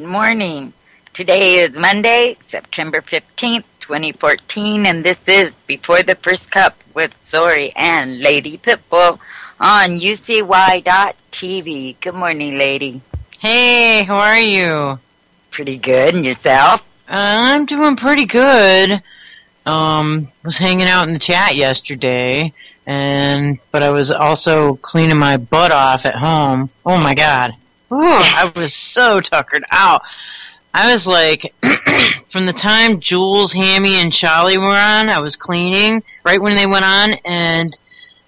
Good morning. Today is Monday, September 15th, 2014, and this is Before the First Cup with Zori and Lady Pitbull on UCY.TV. Good morning, lady. Hey, how are you? Pretty good. And yourself? I'm doing pretty good. Was hanging out in the chat yesterday, but I was also cleaning my butt off at home. Oh my god. Ooh, I was so tuckered out. I was like, from the time Jules, Hammy, and Charlie were on, I was cleaning right when they went on, and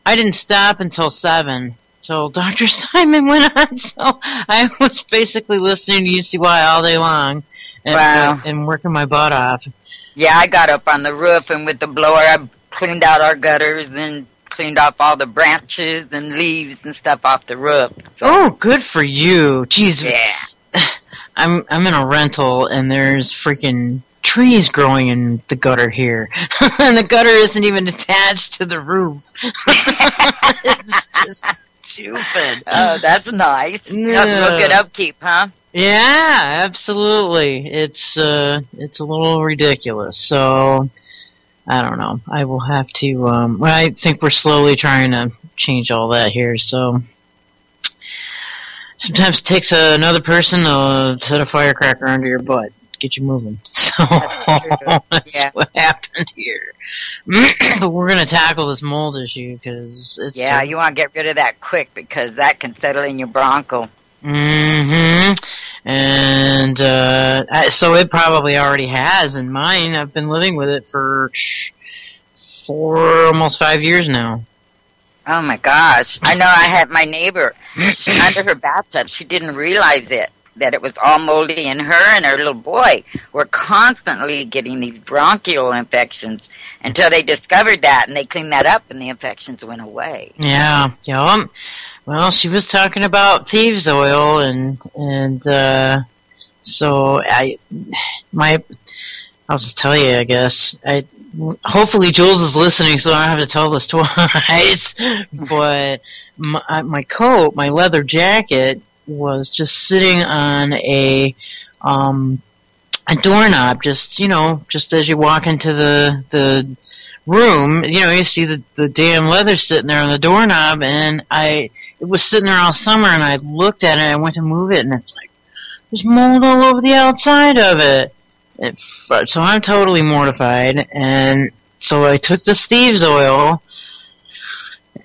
I didn't stop until 7. So Dr. Simon went on, so I was basically listening to UCY all day long and working my butt off. Yeah, I got up on the roof, and with the blower, I cleaned out our gutters and cleaned off all the branches and leaves and stuff off the roof. So. Oh, good for you. Jeez. Yeah. I'm in a rental, and there's freaking trees growing in the gutter here. And the gutter isn't even attached to the roof. It's just stupid. Oh, that's nice. Yeah. Real good upkeep, huh? Yeah, absolutely. It's a little ridiculous. So I don't know. I will have to. I think we're slowly trying to change all that here. So sometimes it takes another person to set a firecracker under your butt, get you moving. So that's what happened here. But we're going to tackle this mold issue because it's you want to get rid of that quick because that can settle in your bronco. Mm-hmm. And so it probably already has in mine. I've been living with it for almost 5 years now. Oh my gosh. I know I had my neighbor under her bathtub. She didn't realize that it was all moldy, and her and her little boy were constantly getting these bronchial infections until they discovered that, and they cleaned that up, and the infections went away. Yeah. Well, she was talking about thieves' oil, and so I'll just tell you, I guess. Hopefully Jules is listening, so I don't have to tell this twice. But my coat, my leather jacket, was just sitting on a doorknob. Just as you walk into the room, you see the damn leather sitting there on the doorknob, and it was sitting there all summer, and I looked at it, and I went to move it, and it's like, there's mold all over the outside of it. So I'm totally mortified, and so I took this thieves' oil,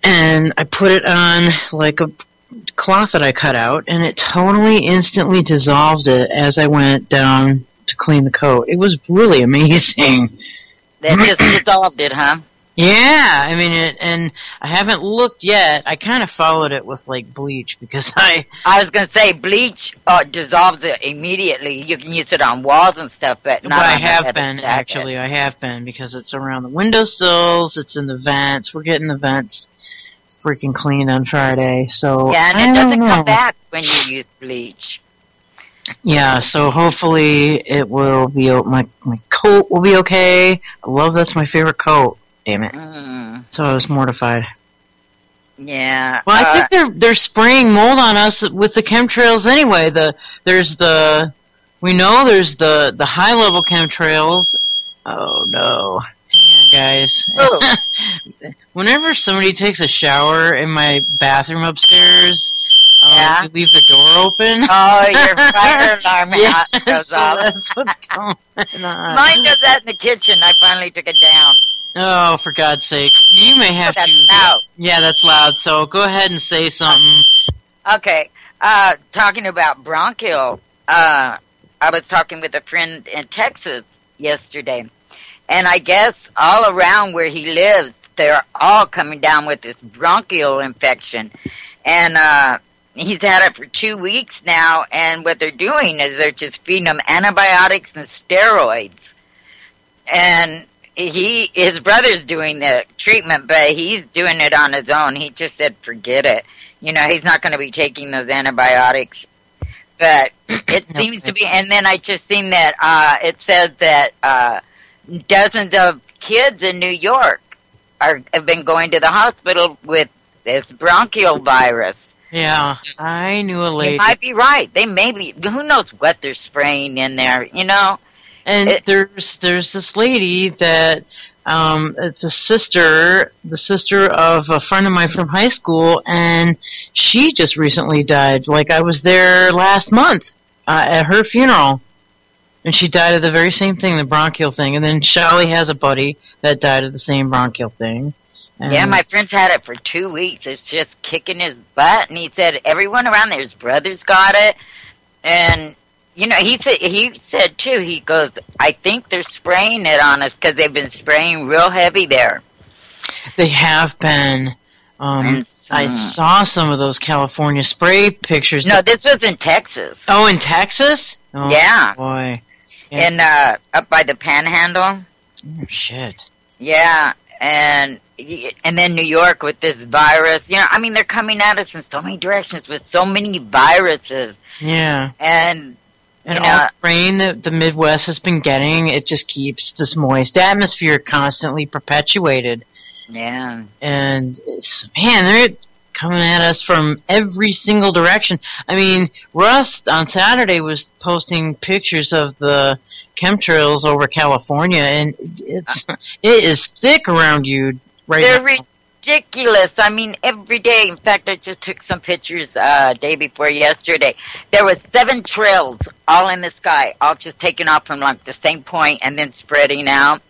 and I put it on, like, a cloth that I cut out, and it totally instantly dissolved it as I went down to clean the coat. It was really amazing. That just dissolved it, huh? Yeah, I mean, and I haven't looked yet. I kind of followed it with, like, bleach, because I was going to say, bleach dissolves it immediately. You can use it on walls and stuff, but not on I have been, actually. I have been, because it's around the windowsills, it's in the vents. We're getting the vents freaking cleaned on Friday, so yeah, and it doesn't come back when you use bleach. Yeah, so hopefully it will be, my coat will be okay. I love that's my favorite coat. Damn it. So I was mortified. Yeah. Well, I think they're spraying mold on us with the chemtrails anyway. There's the high level chemtrails. Oh no. Hang on, guys. Oh. Whenever somebody takes a shower in my bathroom upstairs, you leave the door open. Oh, your fire alarm goes off. That's what's going on. Mine does that in the kitchen. I finally took it down. Oh, for God's sake. You may have to... Loud. Yeah, that's loud. So go ahead and say something. Okay. Talking about bronchial, I was talking with a friend in Texas yesterday. And I guess all around where he lives, they're all coming down with this bronchial infection. And he's had it for 2 weeks now. And what they're doing is they're just feeding him antibiotics and steroids. And his brother's doing the treatment, but he's doing it on his own. He just said, forget it. He's not going to be taking those antibiotics. But it seems to be, and then I just seen that it says that dozens of kids in New York have been going to the hospital with this bronchial virus. Yeah, I knew a lady. You might be right. They may be. Who knows what they're spraying in there? You know. And there's this lady that it's the sister of a friend of mine from high school, and she just recently died. Like, I was there last month at her funeral, and she died of the very same thing, the bronchial thing. And then Charlie has a buddy that died of the same bronchial thing. And yeah, my friend's had it for 2 weeks. It's just kicking his butt, and he said everyone around there, his brothers got it, and you know, he said too. He goes, I think they're spraying it on us because they've been spraying real heavy there. They have been. I saw some of those California spray pictures. No, this was in Texas. Oh, in Texas? Oh, yeah, boy. Yeah. And up by the Panhandle. Oh, shit. Yeah, and then New York with this virus. You know, I mean, they're coming at us in so many directions with so many viruses. Yeah. And all the rain that the Midwest has been getting, it just keeps this moist atmosphere constantly perpetuated. Yeah. And, man, they're coming at us from every single direction. I mean, Russ on Saturday was posting pictures of the chemtrails over California, and it is thick around you right now. They're ridiculous. I mean, every day. In fact, I just took some pictures day before yesterday. There were 7 trails all in the sky, all just taken off from like the same point and then spreading out.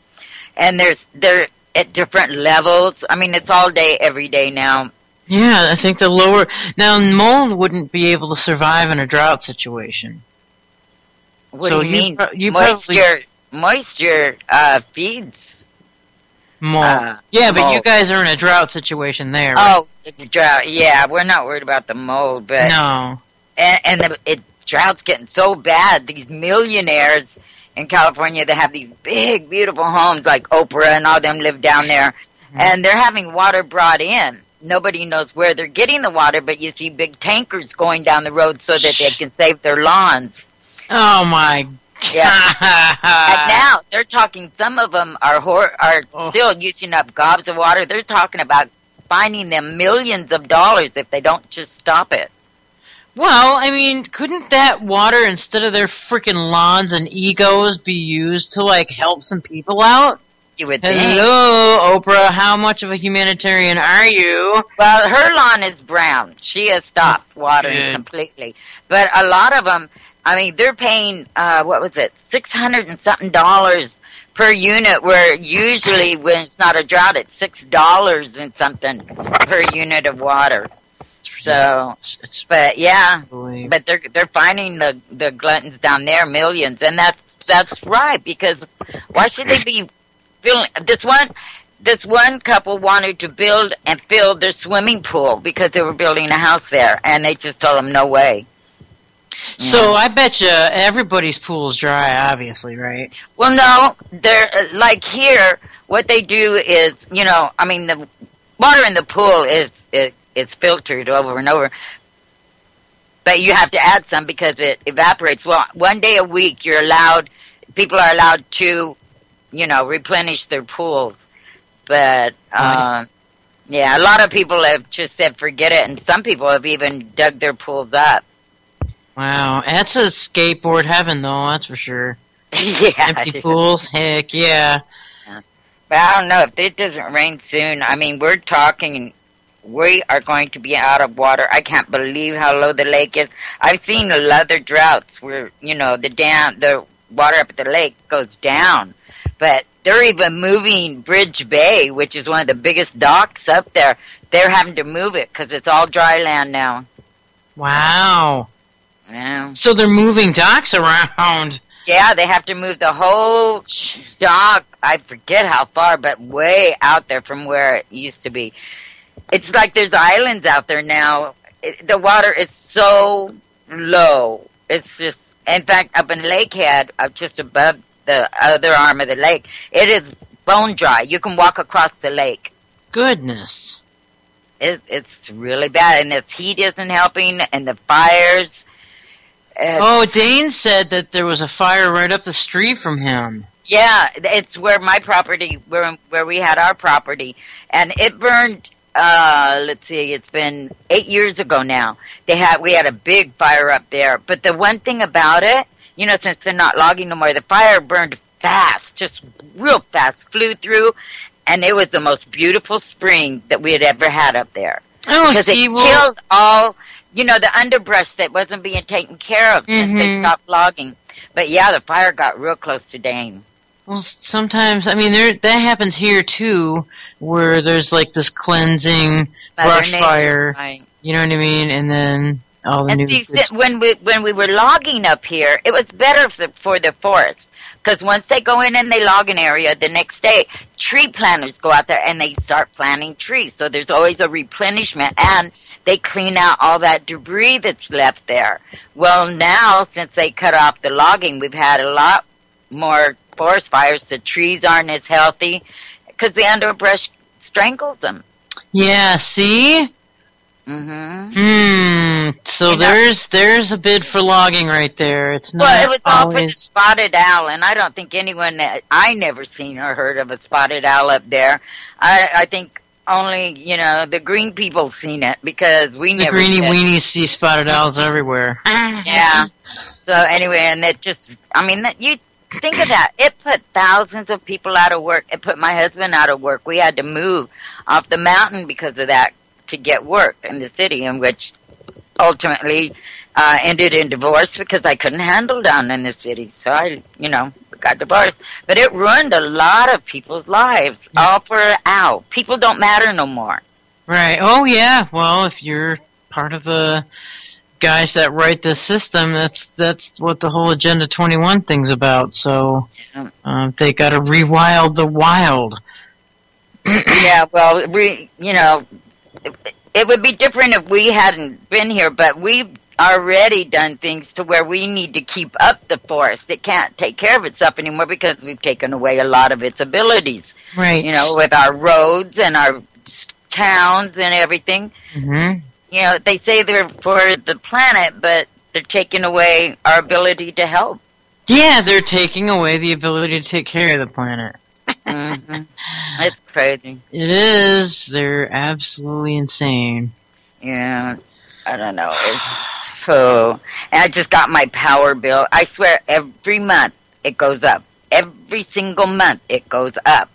And they're at different levels. I mean, it's all day, every day now. Yeah, I think the lower... Now, mold wouldn't be able to survive in a drought situation. What do you mean? Moisture feeds mold. Yeah, but you guys are in a drought situation there. Right? Oh, the drought. Yeah, we're not worried about the mold, but no. And the drought's getting so bad. These millionaires in California that have these big, beautiful homes, like Oprah and all them live down there, and they're having water brought in. Nobody knows where they're getting the water, but you see big tankers going down the road so that they can save their lawns. Oh my God. Yeah. And now they're talking, some of them are still using up gobs of water. They're talking about finding them millions of dollars if they don't just stop it. Well, I mean, couldn't that water, instead of their freaking lawns and egos, be used to, like, help some people out? You would think. Hello, Oprah, how much of a humanitarian are you? Well, her lawn is brown. She has stopped watering completely. But a lot of them, I mean, they're paying, $600 and something per unit, where usually when it's not a drought, it's $6 and something per unit of water. So, but yeah, but they're finding the gluttons down there, millions, and that's right, because why should they be filling this one couple wanted to build and fill their swimming pool because they were building a house there, and they just told them no way. So I bet you everybody's pool's dry, obviously, right? Well, no, they're like here. What they do is, I mean, the water in the pool it's filtered over and over, but you have to add some because it evaporates. Well, one day a week people are allowed to, replenish their pools. But nice. Yeah, a lot of people have just said forget it, and some people have even dug their pools up. Wow, that's a skateboard heaven, though, that's for sure. Yeah. Empty pools, heck, yeah. But I don't know, if it doesn't rain soon, I mean, we're talking, we are going to be out of water. I can't believe how low the lake is. I've seen other droughts where, the water up at the lake goes down. But they're even moving Bridge Bay, which is one of the biggest docks up there. They're having to move it because it's all dry land now. Wow. Yeah. So they're moving docks around. Yeah, they have to move the whole dock. I forget how far, but way out there from where it used to be. It's like there's islands out there now. The water is so low. It's just, in fact, up in Lakehead, just above the other arm of the lake, it is bone dry. You can walk across the lake. Goodness. It's really bad, and this heat isn't helping, and the fires. Dane said that there was a fire right up the street from him. Yeah, it's where my property, where we had our property, and it burned let's see, it's been 8 years ago now. We had a big fire up there. But the one thing about it, you know, since they're not logging no more, the fire burned fast, just real fast, flew through, and it was the most beautiful spring that we had ever had up there. Oh, because it killed all, you know, the underbrush that wasn't being taken care of since they stopped logging. But yeah, the fire got real close to Dane. Well, sometimes, I mean, that happens here too, where there's like this cleansing brush fire. Right. You know what I mean? And then all the new. See, when we were logging up here, it was better for the forest. Because once they go in and they log an area, the next day, tree planters go out there and they start planting trees. So there's always a replenishment, and they clean out all that debris that's left there. Well, now, since they cut off the logging, we've had a lot more forest fires. The trees aren't as healthy because the underbrush strangles them. Yeah, see? So there's a bid for logging right there. It's not well, it was always... all for the spotted owl, and I don't think I never seen or heard of a spotted owl up there. I think only, you know, the green people seen it because we never. The greeny weenies see spotted owls everywhere. Yeah. So anyway, and it just, I mean, you think of that. It put thousands of people out of work. It put my husband out of work. We had to move off the mountain because of that, to get work in the city, in which ultimately ended in divorce because I couldn't handle down in the city. So I, you know, got divorced. But it ruined a lot of people's lives, all for an owl. People don't matter no more. Right. Oh, yeah. Well, if you're part of the guys that write this system, that's what the whole Agenda 21 thing's about. So they got to rewild the wild. Yeah, well, you know, it would be different if we hadn't been here, but we've already done things to where we need to keep up the forest. It can't take care of itself anymore because we've taken away a lot of its abilities. Right. You know, with our roads and our towns and everything. Mm-hmm. You know, they say they're for the planet, but they're taking away our ability to help. Yeah, they're taking away the ability to take care of the planet. It's crazy. It is. They're absolutely insane. Yeah, I don't know. It's just, and I just got my power bill. I swear, every month it goes up. Every single month it goes up.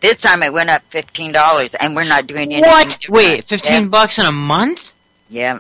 This time it went up $15, and we're not doing anything. What? Wait, $15 in a month? Yeah.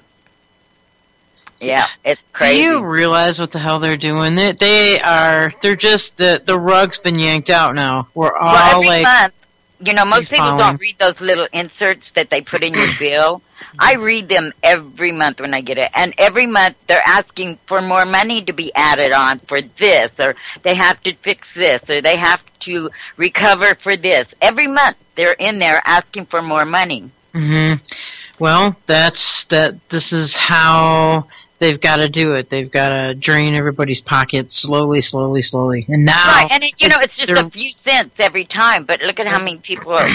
Yeah, it's crazy. Do you realize what the hell they're doing? They're just, the rug's been yanked out now. We're all every month, you know, most people don't read those little inserts that they put in your bill. I read them every month when I get it. And every month they're asking for more money to be added on for this, or they have to fix this, or they have to recover for this. Every month they're in there asking for more money. Mm-hmm. Well, this is how they've got to do it. They've got to drain everybody's pockets slowly. And now... Right, and it's just a few cents every time, but look at how many people are...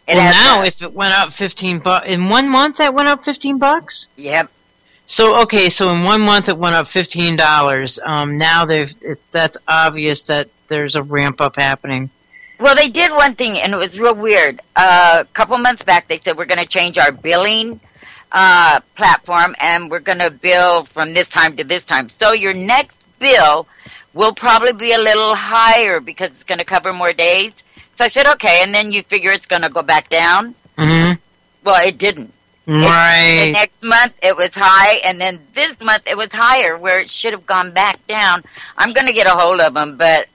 if it went up $15... In 1 month that went up $15? Yep. So in 1 month it went up $15. Now that's obvious that there's a ramp-up happening. Well, they did one thing, and it was real weird. A couple months back, they said, we're going to change our billing platform, and we're going to bill from this time to this time. So your next bill will probably be a little higher because it's going to cover more days. So I said, okay, and then you figure it's going to go back down. Mm-hmm. Well, it didn't. Right. The next month, it was high, and then this month, it was higher, where it should have gone back down. I'm going to get a hold of them, but,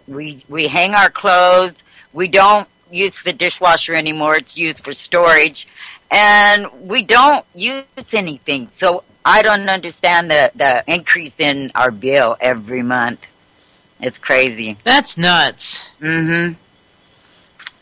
we hang our clothes. We don't use the dishwasher anymore. It's used for storage. And we don't use anything. So I don't understand the increase in our bill every month. It's crazy. That's nuts. Mm-hmm.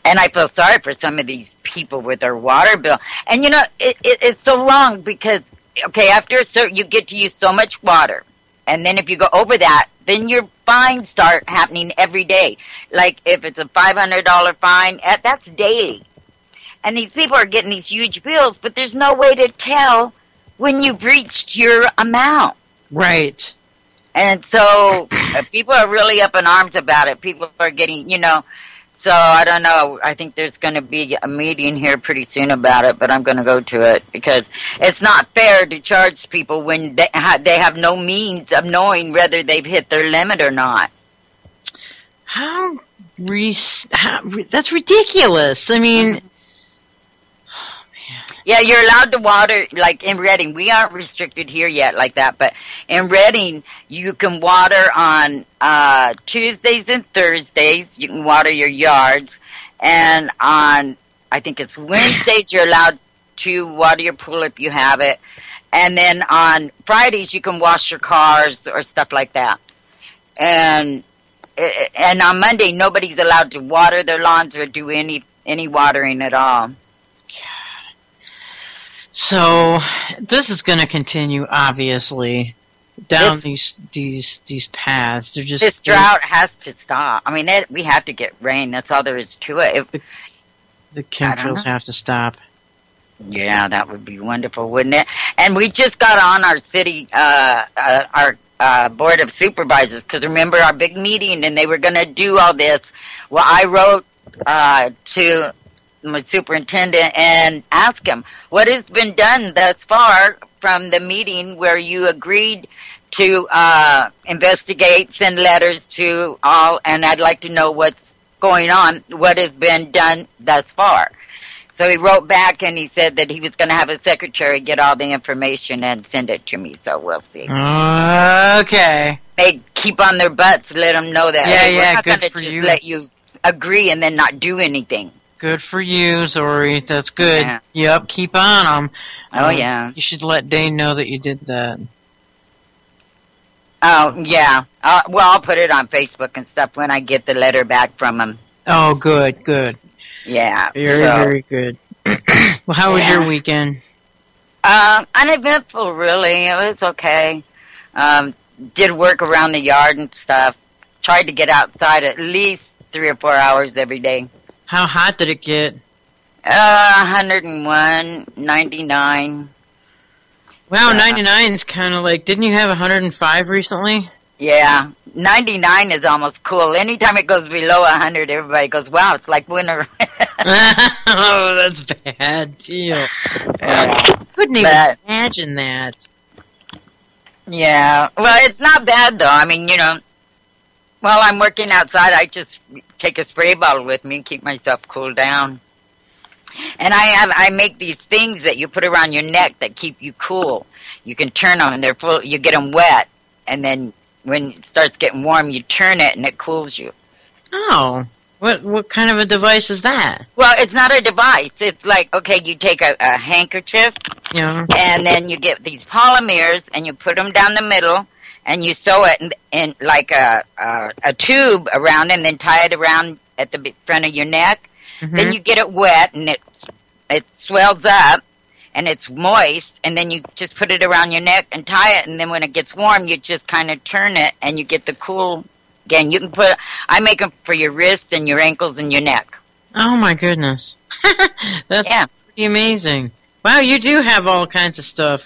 And I feel sorry for some of these people with their water bill. And, it's so long because, okay, after a certain, you get to use so much water. And then if you go over that, then your fines start happening every day. Like if it's a $500 fine, that's daily. And these people are getting these huge bills, but there's no way to tell when you've reached your amount. Right. And so people are really up in arms about it. People are getting, So I don't know. I think there's going to be a meeting here pretty soon about it, but I'm going to go to it because it's not fair to charge people when they have no means of knowing whether they've hit their limit or not. That's ridiculous. I mean, yeah, you're allowed to water, like in Redding. We aren't restricted here yet like that, but in Redding, you can water on Tuesdays and Thursdays. You can water your yards. And on, I think it's Wednesdays, you're allowed to water your pool if you have it. And then on Fridays, you can wash your cars or stuff like that. And on Monday, nobody's allowed to water their lawns or do any pattering at all. So this is going to continue, obviously, down these paths. They're just this drought has to stop. I mean, we have to get rain. That's all there is to it. The chemtrails have to stop. Yeah, that would be wonderful, wouldn't it? And we just got on our city, our board of supervisors, because remember our big meeting, and they were going to do all this. Well, I wrote to my superintendent and asked him what has been done thus far from the meeting where you agreed to investigate, send letters to all, and I'd like to know what's going on, what has been done thus far. So he wrote back and he said that he was going to have a secretary get all the information and send it to me, so we'll see. Okay. They keep on their butts, let them know that we're not going to just let you agree and then not do anything. Good for you, Zori. That's good. Yeah. Yep, keep on them. Oh, yeah. You should let Dane know that you did that. Oh, yeah. Well, I'll put it on Facebook and stuff when I get the letter back from him. Oh, good, good. Yeah. Very good. Well, how was your weekend? Uneventful, really. It was okay. Did work around the yard and stuff. Tried to get outside at least 3 or 4 hours every day. How hot did it get? 101, 99. Wow, 99 is kind of like, didn't you have 105 recently? Yeah, 99 is almost cool. Anytime it goes below 100, everybody goes, wow, it's like winter. Oh, that's bad, deal. Couldn't even imagine that. Yeah, well, it's not bad, though. I mean, while I'm working outside, I just take a spray bottle with me and keep myself cooled down. And I make these things that you put around your neck that keep you cool. You can turn them, and they're full. You get them wet, and then when it starts getting warm, you turn it, and it cools you. Oh, what kind of a device is that? Well, it's not a device. It's like, okay, you take a handkerchief, and then you get these polymers, and you put them down the middle, and you sew it in like a tube around it, and then tie it around at the front of your neck. Mm-hmm. Then you get it wet, and it swells up, and it's moist, and then you just put it around your neck and tie it, and then when it gets warm, you just kind of turn it, and you get the cool again. You can I make them for your wrists and your ankles and your neck. Oh, my goodness. That's pretty amazing. Wow, you do have all kinds of stuff.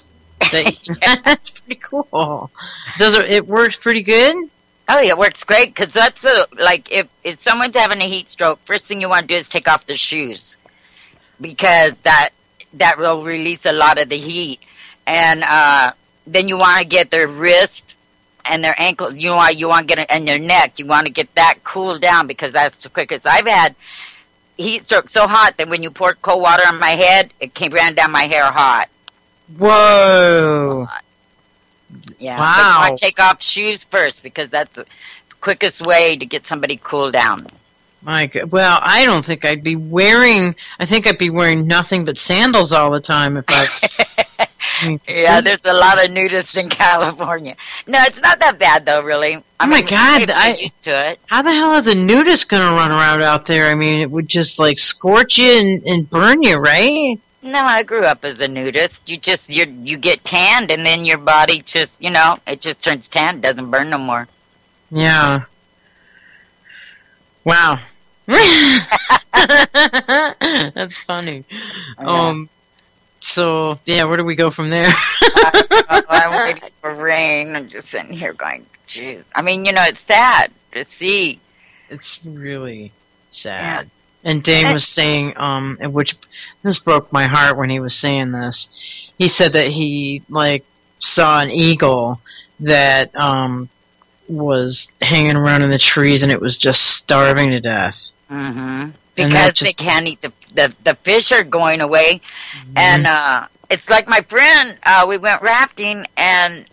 That's pretty cool. It works pretty good? Oh, yeah, it works great, because that's like, if someone's having a heat stroke, first thing you want to do is take off their shoes, because that will release a lot of the heat. And then you want to get their wrist and their ankles, you want to get it, and their neck, you want to get that cooled down, because that's the quickest. I've had heat stroke so hot that when you poured cold water on my head, it ran down my hair hot. Whoa. Yeah. Wow. But you want to take off shoes first, because that's the quickest way to get somebody cooled down. My God. Well, I don't think I'd be wearing nothing but sandals all the time if I... Yeah, there's a lot of nudists in California. No, it's not that bad, though, really. I mean, my God. I'm used to it. How the hell are the nudists going to run around out there? I mean, it would just, like, scorch you and burn you, right? No, I grew up as a nudist. You get tanned, and then your body just, it just turns tan. It doesn't burn no more. Yeah. Wow. That's funny. So, yeah, where do we go from there? I'm waiting for rain. I'm just sitting here going, jeez. I mean, it's sad to see. It's really... Sad. And Dane was saying, which this broke my heart when he was saying this. He said that he saw an eagle that was hanging around in the trees, and it was just starving to death. Mm-hmm. Because they can't eat the fish are going away, and it's like my friend. We went rafting, and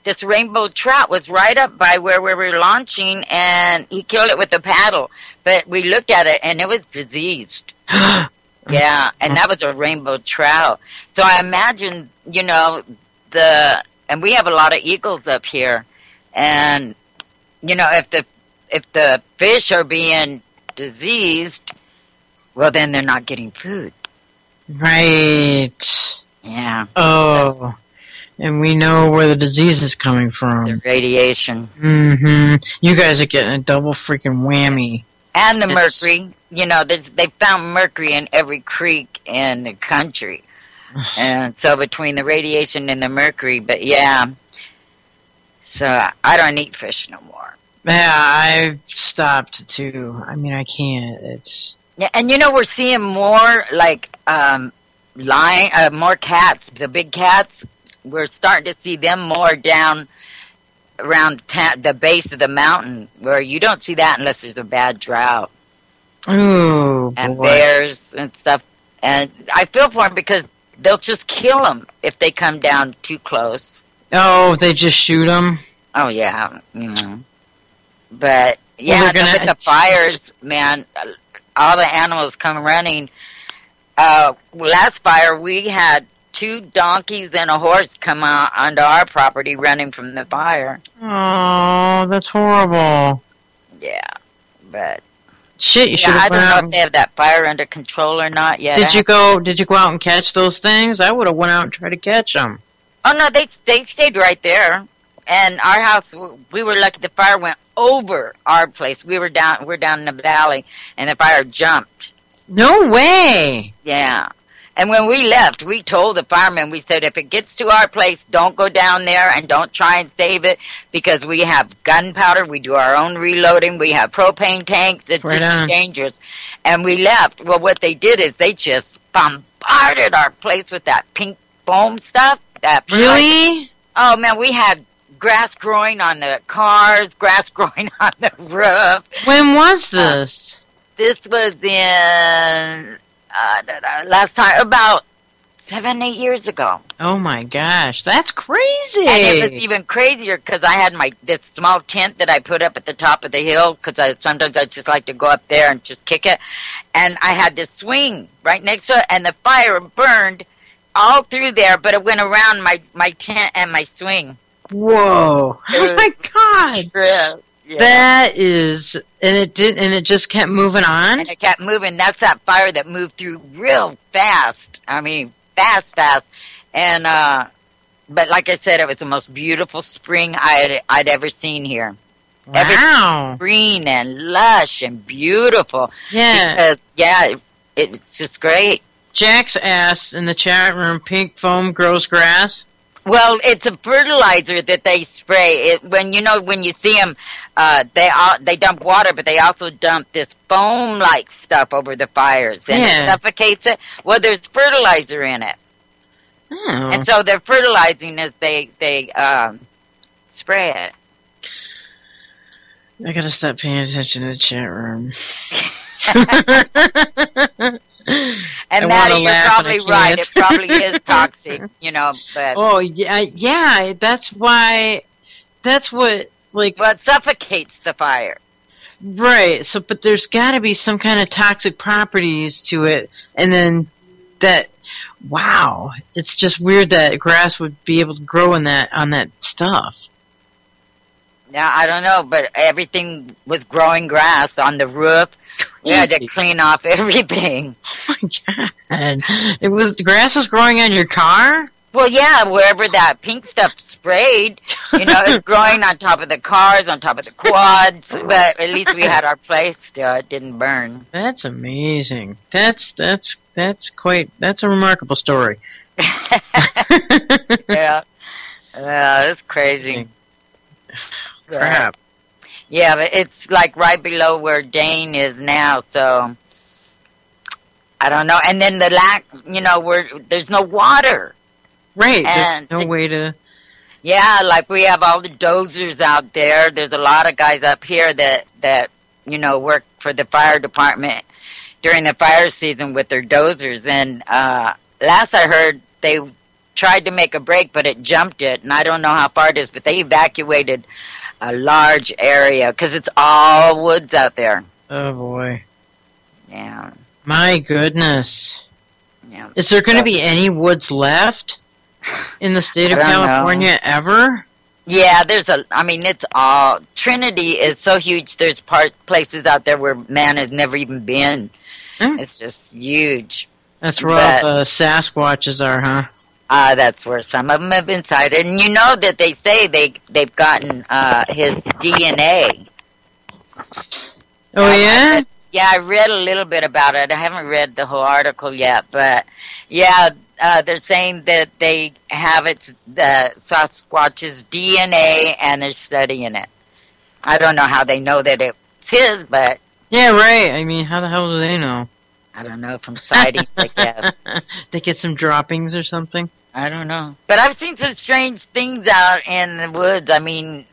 this rainbow trout was right up by where we were launching, and he killed it with a paddle. But we looked at it, and it was diseased. Yeah, and that was a rainbow trout. So I imagine, and we have a lot of eagles up here, and if the fish are being diseased, well, then they're not getting food. Right. Yeah. Oh. And we know where the disease is coming from. The radiation. Mm-hmm. You guys are getting a double freaking whammy. And the mercury. They found mercury in every creek in the country. And so between the radiation and the mercury, but yeah. So I don't eat fish no more. Yeah, I've stopped too. I mean, I can't. It's... Yeah, and we're seeing more more cats. The big cats, we're starting to see them more down around the base of the mountain, where you don't see that unless there's a bad drought. Ooh, and boy. Bears and stuff. And I feel for them because they'll just kill them if they come down too close. Oh, they just shoot them? Oh, yeah. But, yeah, with the fires, man, all the animals come running. Last fire, we had 2 donkeys and a horse come out onto our property running from the fire. Oh, that's horrible. Yeah, but... Shit, you should have I don't know if they have that fire under control or not yet. Did you go out and catch those things? I would have went out and tried to catch them. Oh, no, they stayed right there. And our house, we were lucky the fire went over our place. We're down in the valley, and the fire jumped. No way! Yeah. And when we left, we told the firemen, we said, if it gets to our place, don't go down there and don't try and save it, because we have gunpowder, we do our own reloading, we have propane tanks, it's just too dangerous. And we left. Well, what they did is they just bombarded our place with that pink foam stuff. Really? Oh, man, we had grass growing on the cars, grass growing on the roof. When was this? This was in... last time, about 7-8 years ago. Oh my gosh, that's crazy! And it was even crazier because I had this small tent that I put up at the top of the hill, because sometimes I just like to go up there and just kick it. And I had this swing right next to it, and the fire burned all through there, but it went around my tent and my swing. Whoa! Oh my god! Yeah. That is, and it just kept moving on? And it kept moving. That's that fire that moved through real fast. I mean, fast. And, but like I said, it was the most beautiful spring I'd ever seen here. Wow. Everything green and lush and beautiful. Yeah. Because, yeah, it's just great. Jax asked in the chat room, pink foam grows grass? Well, it's a fertilizer that they spray. When you see them, they dump water, but they also dump this foam-like stuff over the fires, and it suffocates it. Well, there's fertilizer in it, and so they're fertilizing as they spray it. I gotta stop paying attention to the chat room. And Maddie, you're probably right. It probably is toxic, but... Oh, yeah, that's what, well, it suffocates the fire. Right, but there's gotta be some kind of toxic properties to it, and then wow, it's just weird that grass would be able to grow on that stuff. Yeah, I don't know, but everything was growing grass on the roof. We had to clean off everything. Oh my god! The grass was growing on your car? Well, yeah, wherever that pink stuff sprayed, it was growing on top of the cars, on top of the quads. But at least we had our place still; it didn't burn. That's amazing. That's a remarkable story. Yeah, it's crazy. Crap. Yeah, but it's like right below where Dane is now, so I don't know. And then the lack, where there's no water. Right, And there's no way to... yeah, like we have all the dozers out there. There's a lot of guys up here that work for the fire department during the fire season with their dozers. And last I heard, they tried to make a break, but it jumped it. And I don't know how far it is, but they evacuated a large area because it's all woods out there. Oh, boy. Yeah. My goodness. Yeah. Is there going to be any woods left in the state of California ever? Yeah, it's all... Trinity is so huge, there's places out there where man has never even been. It's just huge. That's where all the Sasquatches are, huh? That's where some of them have been sighted. And you know that they say they've gotten his DNA. Oh, yeah? Yeah, I read a little bit about it. I haven't read the whole article yet, but yeah, they're saying that they have the Sasquatch's DNA and they're studying it. I don't know how they know that it's his, but... Yeah, right. I mean, how the hell do they know? I don't know, from sightings, I guess. They get some droppings or something? I don't know. But I've seen some strange things out in the woods. I mean...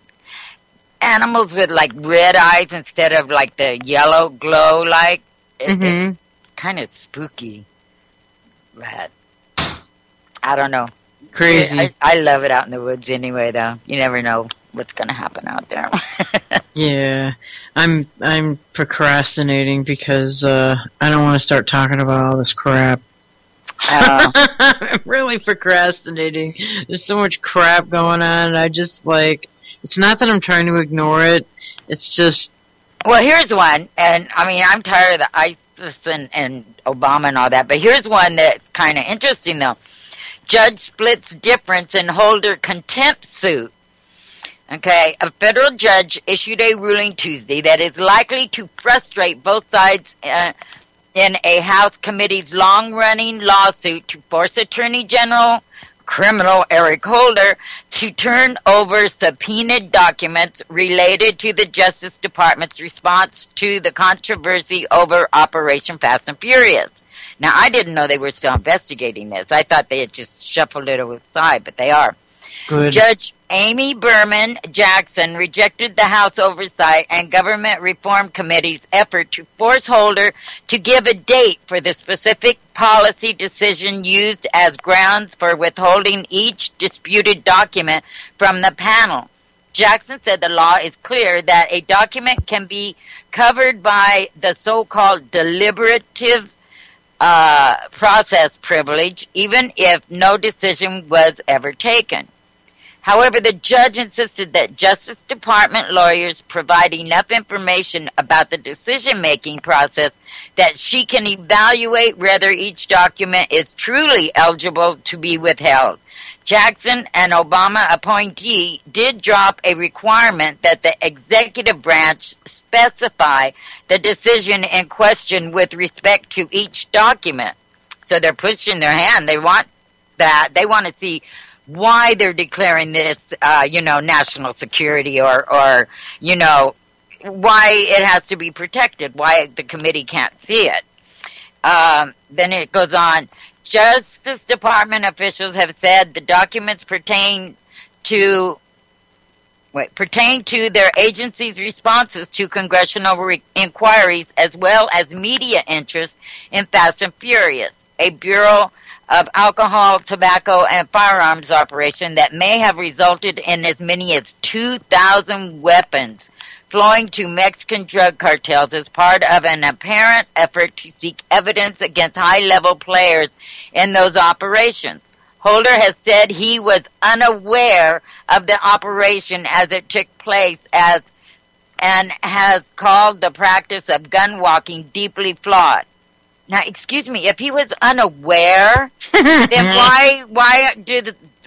animals with like red eyes instead of like the yellow glow, like it's kind of spooky. But I don't know. Crazy. I love it out in the woods anyway, though. You never know what's gonna happen out there. Yeah, I'm procrastinating because I don't want to start talking about all this crap. I'm really procrastinating. There's so much crap going on, and I just like. It's not that I'm trying to ignore it. It's just... Well, here's one, and I mean, I'm tired of the ISIS and Obama and all that, but here's one that's kind of interesting, though. Judge splits difference in Holder contempt suit. Okay, a federal judge issued a ruling Tuesday that is likely to frustrate both sides in a House committee's long-running lawsuit to force Attorney General criminal Eric Holder to turn over subpoenaed documents related to the Justice Department's response to the controversy over Operation Fast and Furious. Now, I didn't know they were still investigating this. I thought they had just shuffled it aside, but they are. Good. Judge Amy Berman Jackson rejected the House Oversight and Government Reform Committee's effort to force Holder to give a date for the specific policy decision used as grounds for withholding each disputed document from the panel. Jackson said the law is clear that a document can be covered by the so-called deliberative process privilege, even if no decision was ever taken. However, the judge insisted that Justice Department lawyers provide enough information about the decision-making process that she can evaluate whether each document is truly eligible to be withheld. Jackson, an Obama appointee, did drop a requirement that the executive branch specify the decision in question with respect to each document. So they're pushing their hand. They want that. They want to see why they're declaring this, national security or, why it has to be protected, why the committee can't see it. Then it goes on. Justice Department officials have said the documents pertain to their agency's responses to congressional inquiries as well as media interest in Fast and Furious, a Bureau of Alcohol, Tobacco, and Firearms operation that may have resulted in as many as 2,000 weapons flowing to Mexican drug cartels as part of an apparent effort to seek evidence against high-level players in those operations. Holder has said he was unaware of the operation as it took place and has called the practice of gun walking deeply flawed. Now, excuse me, if he was unaware, then why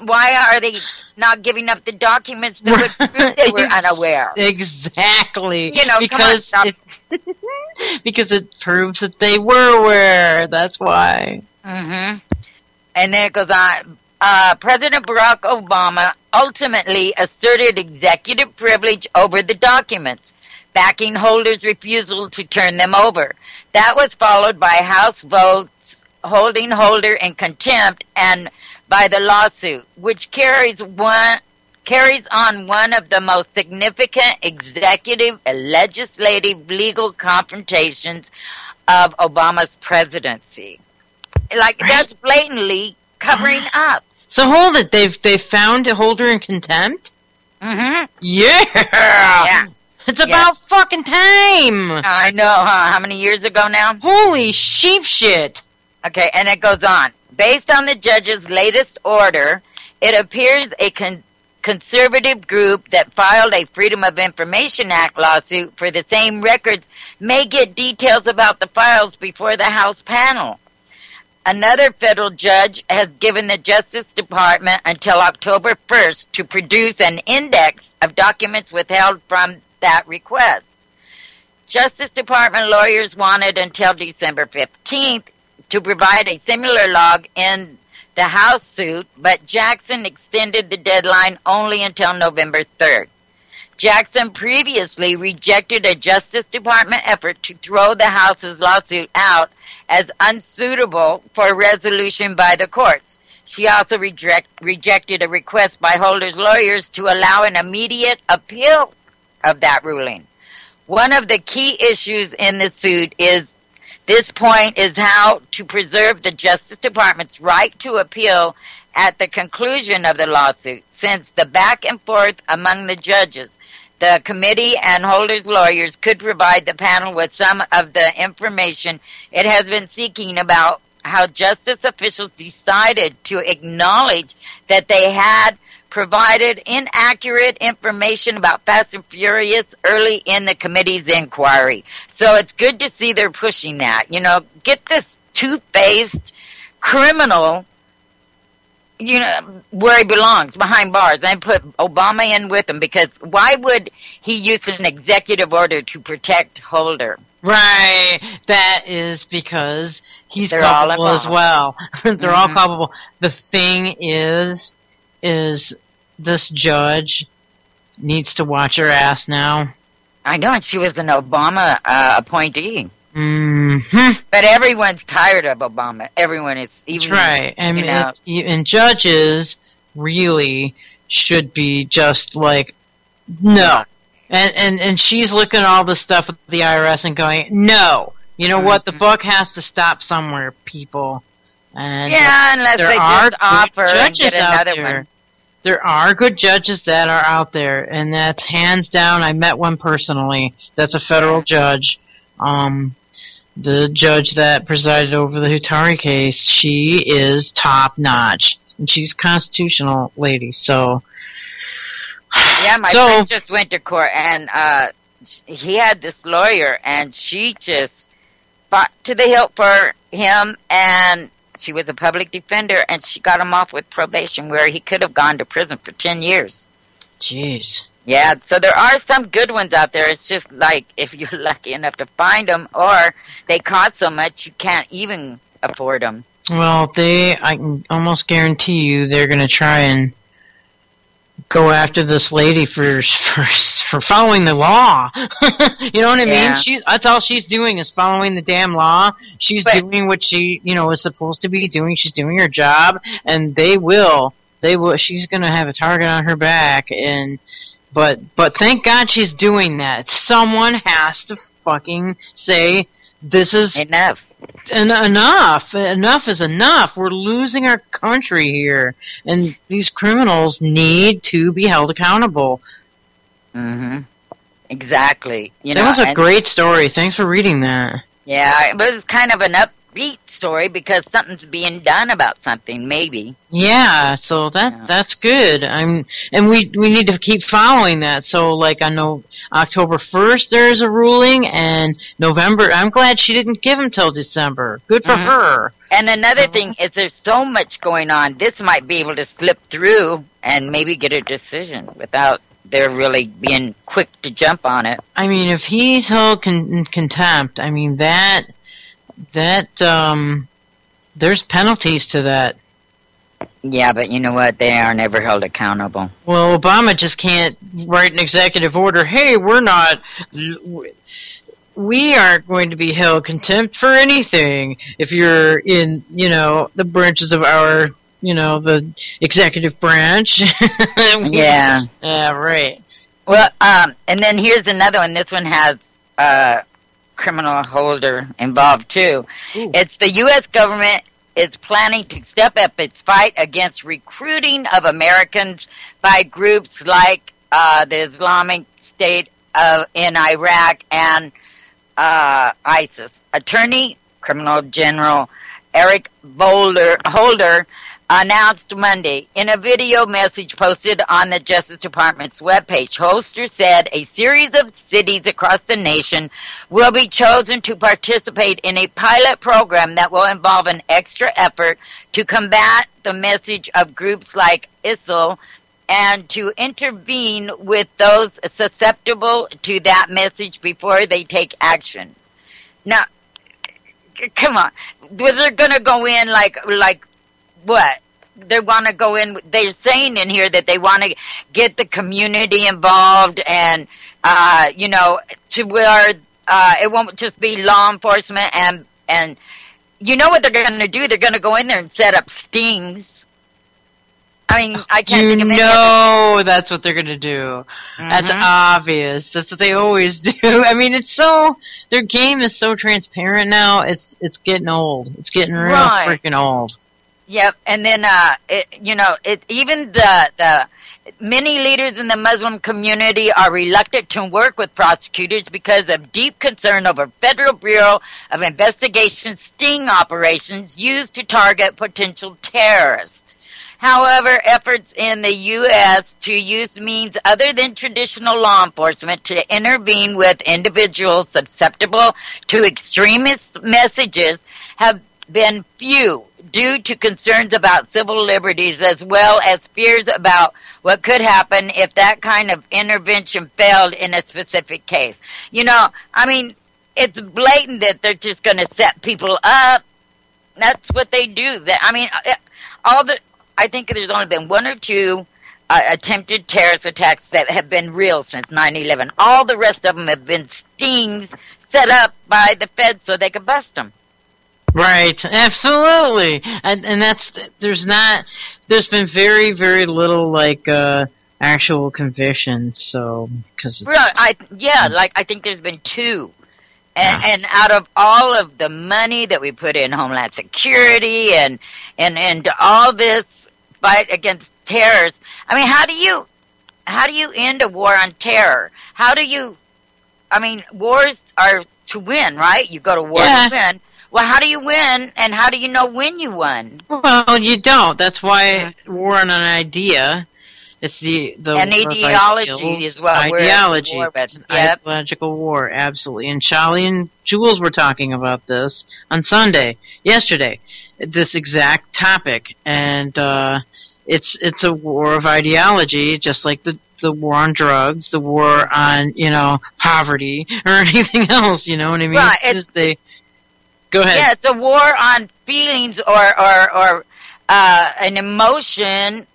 are they not giving up the documents that would prove they were unaware? Exactly. Because because it proves that they were aware. That's why. Mm-hmm. And then it goes on. President Barack Obama ultimately asserted executive privilege over the documents. backing Holder's refusal to turn them over. That was followed by House votes holding Holder in contempt and by the lawsuit, which carries on one of the most significant executive and legislative legal confrontations of Obama's presidency. Like, that's blatantly covering up. So hold it, they've found Holder in contempt? Mm-hmm. Yeah! It's about fucking time! I know, huh? How many years ago now? Holy sheep shit! Okay, and it goes on. Based on the judge's latest order, it appears a conservative group that filed a Freedom of Information Act lawsuit for the same records may get details about the files before the House panel. Another federal judge has given the Justice Department until October 1st to produce an index of documents withheld from that request. Justice Department lawyers wanted until December 15th to provide a similar log in the House suit, but Jackson extended the deadline only until November 3rd. Jackson previously rejected a Justice Department effort to throw the House's lawsuit out as unsuitable for resolution by the courts. She also rejected a request by Holder's lawyers to allow an immediate appeal of that ruling. One of the key issues in the suit is how to preserve the Justice Department's right to appeal at the conclusion of the lawsuit, since the back and forth among the judges, the committee and Holder's lawyers could provide the panel with some of the information it has been seeking about how justice officials decided to acknowledge that they had provided inaccurate information about Fast and Furious early in the committee's inquiry. So it's good to see they're pushing that. You know, get this two-faced criminal, you know, where he belongs, behind bars, and put Obama in with him, because why would he use an executive order to protect Holder? Right, that is because he's culpable as well. They're all culpable. The thing is this judge needs to watch her ass now. I know, and she was an Obama appointee. Mm-hmm. But everyone's tired of Obama. Everyone is, even, that's right. I mean, and judges really should be just like, no. And she's looking at all the stuff with the IRS and going, no. You know what? The buck has to stop somewhere, people. And yeah, unless they just offer and get another one. There are good judges that are out there, and that's hands down. I met one personally. That's a federal judge. The judge that presided over the Hutari case, she is top notch, and she's a constitutional lady. So, yeah, my friend just went to court, and he had this lawyer, and she just fought to the hilt for him, and she was a public defender, and she got him off with probation, where he could have gone to prison for 10 years. Jeez. Yeah, so there are some good ones out there. It's just like, if you're lucky enough to find them, or they cost so much you can't even afford them. Well, I can almost guarantee you they're going to try and go after this lady for following the law. You know what I mean? That's all she's doing is following the damn law. She's doing what she, is supposed to be doing. She's doing her job, and they will. She's going to have a target on her back, but thank God she's doing that. Someone has to fucking say, this is enough. Enough is enough. We're losing our country here, and these criminals need to be held accountable. Mm-hmm. Exactly. That was a great story. Thanks for reading that. Yeah, it was kind of an upbeat story because something's being done about something, maybe. Yeah, so that's good. And we need to keep following that. So, like, I know October 1st there's a ruling, and November, I'm glad she didn't give him till December. Good for her. And another thing is there's so much going on, this might be able to slip through and maybe get a decision without they're really being quick to jump on it. I mean, if he's held in contempt, I mean, that there's penalties to that. Yeah, but you know what? They are never held accountable. Well, Obama just can't write an executive order. Hey, we aren't going to be held contempt for anything if you're in, the branches of our, the executive branch. Yeah. Yeah, right. Well, and then here's another one. This one has criminal holder involved too. Ooh. It's the U.S. government is planning to step up its fight against recruiting of Americans by groups like the Islamic State in Iraq and ISIS. Attorney Criminal General Eric Holder announced Monday in a video message posted on the Justice Department's webpage. Holder said a series of cities across the nation will be chosen to participate in a pilot program that will involve an extra effort to combat the message of groups like ISIL and to intervene with those susceptible to that message before they take action. Now, come on. They're going to go in like what? They want to go in, they're saying in here that they want to get the community involved and, to where it won't just be law enforcement and you know what they're going to do? They're going to go in there and set up stings. I mean, I can't think of any other. That's what they're going to do. Mm-hmm. That's obvious. That's what they always do. I mean, their game is so transparent now, it's getting old. It's getting real freaking old. Yep, and then even the many leaders in the Muslim community are reluctant to work with prosecutors because of deep concern over Federal Bureau of Investigation sting operations used to target potential terrorists. However, efforts in the U.S. to use means other than traditional law enforcement to intervene with individuals susceptible to extremist messages have been few, due to concerns about civil liberties as well as fears about what could happen if that kind of intervention failed in a specific case. I mean, it's blatant that they're just going to set people up. That's what they do. I think there's only been one or two attempted terrorist attacks that have been real since 9/11. All the rest of them have been stings set up by the feds so they could bust them. Right, absolutely, and there's been very, very little actual convictions. So because I think there's been two, and out of all of the money that we put in Homeland Security and all this fight against terrorists, I mean, how do you end a war on terror? Wars are to win, right? You go to war to win. Well, how do you win, and how do you know when you won? Well, you don't. That's why war on an idea. It's the an ideology is what ideology. We're at war with. Yep. Ideological war, absolutely. And Charlie and Jules were talking about this on yesterday, this exact topic, and it's a war of ideology, just like the war on drugs, the war on poverty, or anything else. You know what I mean? Right. Go ahead. Yeah, it's a war on feelings or an emotion,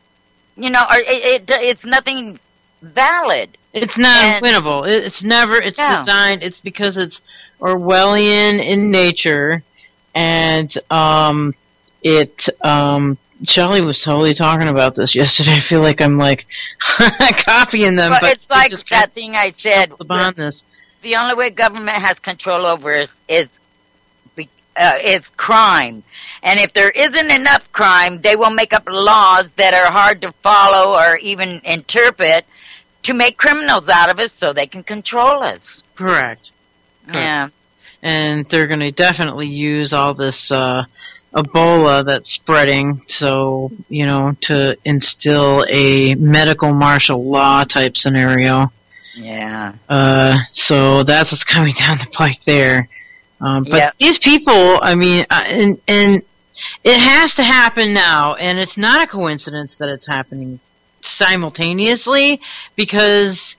it's nothing valid. It's not winnable. It's never, designed, it's because it's Orwellian in nature, and Shelley was totally talking about this yesterday. I feel like I'm copying them. Well, but it's like that thing I said. The only way government has control over is crime. And if there isn't enough crime, they will make up laws that are hard to follow or even interpret to make criminals out of us so they can control us. Correct. Yeah. And they're going to definitely use all this Ebola that's spreading, so, to instill a medical martial law type scenario. Yeah. So that's what's coming down the pike there. But these people, I mean, and it has to happen now, and it's not a coincidence that it's happening simultaneously, because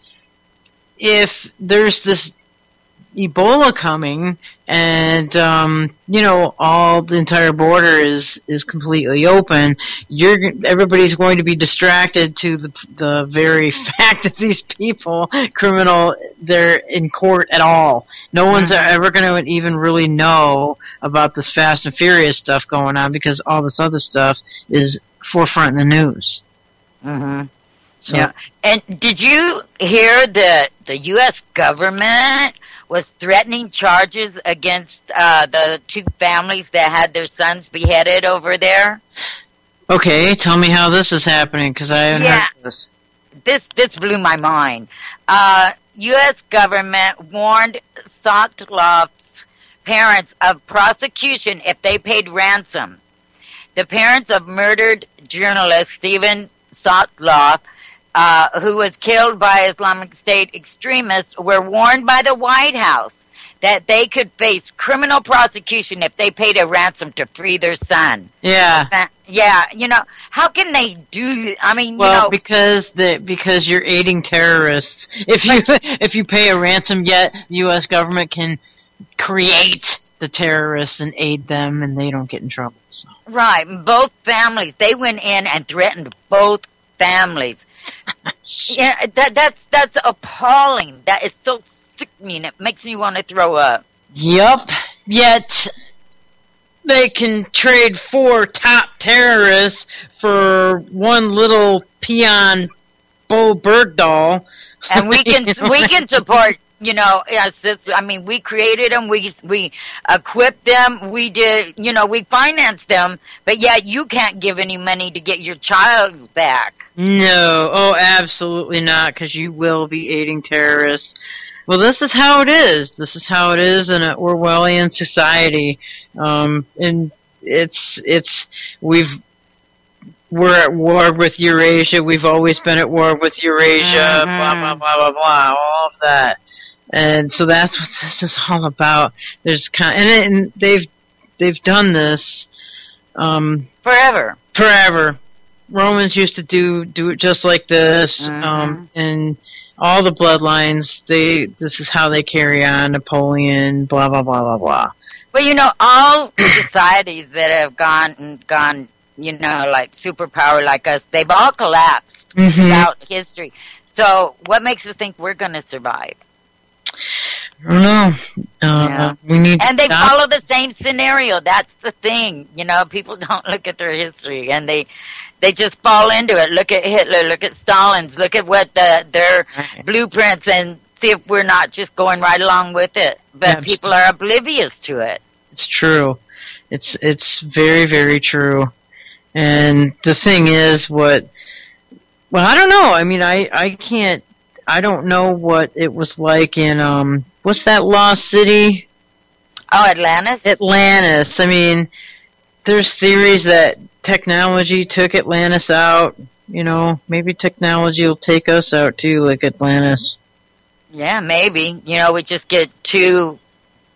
if there's this Ebola coming, and all the entire border is completely open, everybody's going to be distracted to the very fact that these people they're in court at all. No one's ever going to even really know about this Fast and Furious stuff going on because all this other stuff is forefront in the news. Mm-hmm. So. Yeah. And did you hear that the U.S. government was threatening charges against the two families that had their sons beheaded over there? Okay, tell me how this is happening, because I haven't heard this. This blew my mind. U.S. government warned Sotloff's parents of prosecution if they paid ransom. The parents of murdered journalist Stephen Sotloff, who was killed by Islamic State extremists, were warned by the White House that they could face criminal prosecution if they paid a ransom to free their son. Yeah. Yeah, how can they do? I mean, because you're aiding terrorists. If you pay a ransom, yet the U.S. government can create the terrorists and aid them, and they don't get in trouble. So. Right, both families. They went in and threatened both families. Yeah, that's appalling. That is so sickening. It makes me want to throw up. Yup. Yet they can trade 4 top terrorists for one little peon Bo Bergdahl. And we can support. Yes, we created them, we equipped them, we did, we financed them, but yet you can't give any money to get your child back. No, absolutely not, because you will be aiding terrorists. Well, this is how it is. This is how it is in an Orwellian society. And we're at war with Eurasia, we've always been at war with Eurasia, blah, blah, blah, blah, blah, all of that. And so that's what this is all about. There's and they've done this forever. Romans used to do it just like this, and all the bloodlines. This is how they carry on. Napoleon, blah blah blah blah blah. Well, all societies that have gone, like superpower like us, they've all collapsed throughout history. So what makes us think we're going to survive? I don't know. We need and they follow the same scenario. That's the thing. People don't look at their history, and they just fall into it. Look at Hitler. Look at Stalin's. Look at what their blueprints, and see if we're not just going right along with it. But people are oblivious to it. It's true. It's very, very true. And the thing is, I don't know. I mean, I can't. I don't know what it was like in, what's that lost city? Oh, Atlantis? Atlantis. I mean, there's theories that technology took Atlantis out. Maybe technology will take us out too, like Atlantis. Yeah, maybe. We just get too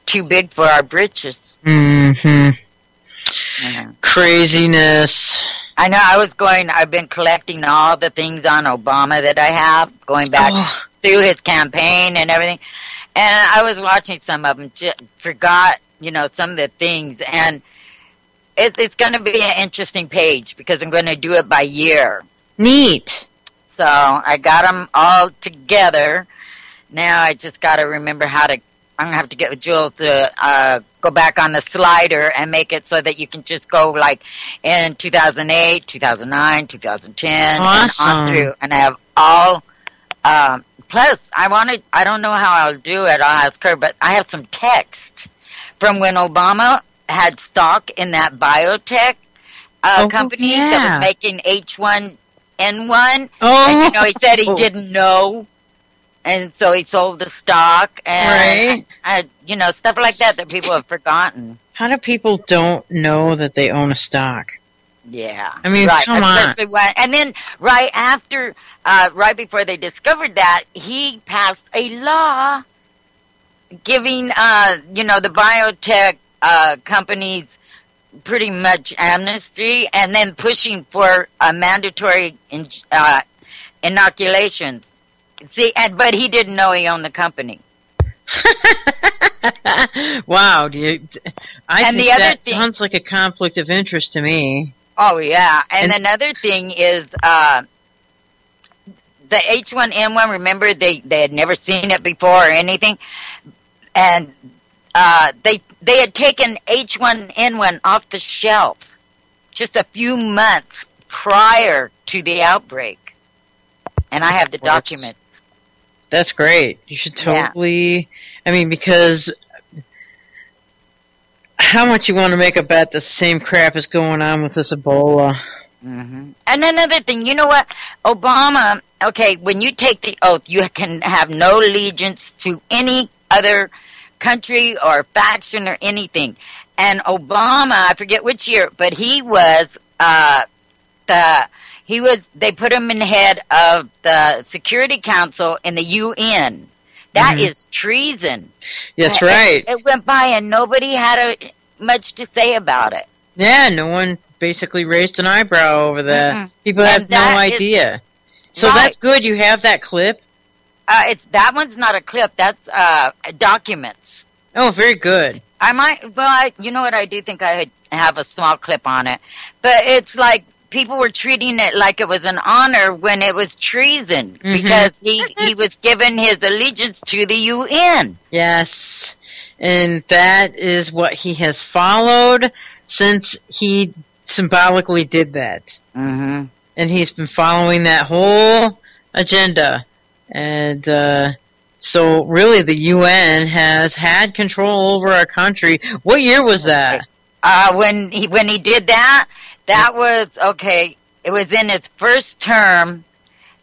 big for our britches. Mm-hmm. Craziness. I know. I've been collecting all the things on Obama that I have, going back through his campaign and everything. And I was watching some of them, forgot, some of the things. And it's going to be an interesting page because I'm going to do it by year. Neat. So I got them all together. Now I just got to remember I'm going to have to get with Jules to go back on the slider and make it so that you can just go like in 2008, 2009, 2010, and on through. And I have all, plus I don't know how I'll do it, I'll ask her, but I have some text from when Obama had stock in that biotech company that was making H1N1. And, he said he didn't know. And so he sold the stock and, stuff like that people have forgotten. How do people don't know that they own a stock? Yeah. I mean, come on. And then right before they discovered that, he passed a law giving, the biotech companies pretty much amnesty and then pushing for mandatory inoculations. See, but he didn't know he owned the company. Wow, I And think the other that thing, sounds like a conflict of interest to me. oh yeah, and another thing is the H1N1. Remember, they had never seen it before or anything, and they had taken H1N1 off the shelf just a few months prior to the outbreak, and I have the documents. That's great. You should totally. Yeah. I mean, because how much you want to make a bet the same crap is going on with this Ebola? Mm-hmm. And another thing, you know what? Obama, okay, when you take the oath, you can have no allegiance to any other country or faction or anything. And Obama, I forget which year, but he was they put him in the head of the Security Council in the UN. That is treason. That's right. It went by and nobody had much to say about it. Yeah, no one basically raised an eyebrow over that. Mm-hmm. People have no idea. So right. That's good. You have that clip? That one's not a clip. That's documents. Oh, very good. I might. Well, you know what? I do think I have a small clip on it, but it's like people were treating it like it was an honor when it was treason because he was given his allegiance to the UN. Yes, and that is what he has followed since he symbolically did that. Mm-hmm. And he's been following that whole agenda. And so really the UN has had control over our country. What year was that? When he did that, that was, okay, it was in its first term,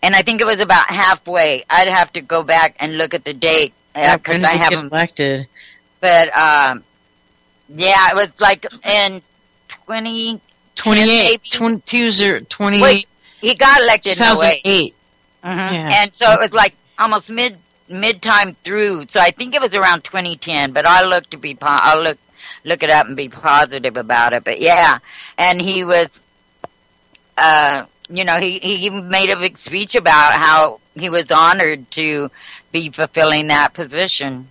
and I think it was about halfway. I'd have to go back and look at the date, because I haven't elected. But, yeah, it was like in 28, 20. Wait, he got elected in 2008. Yeah. And so it was like almost mid-time through. So I think it was around 2010, but I'll look it up and be positive about it. But yeah, and he was, he made a big speech about how he was honored to be fulfilling that position.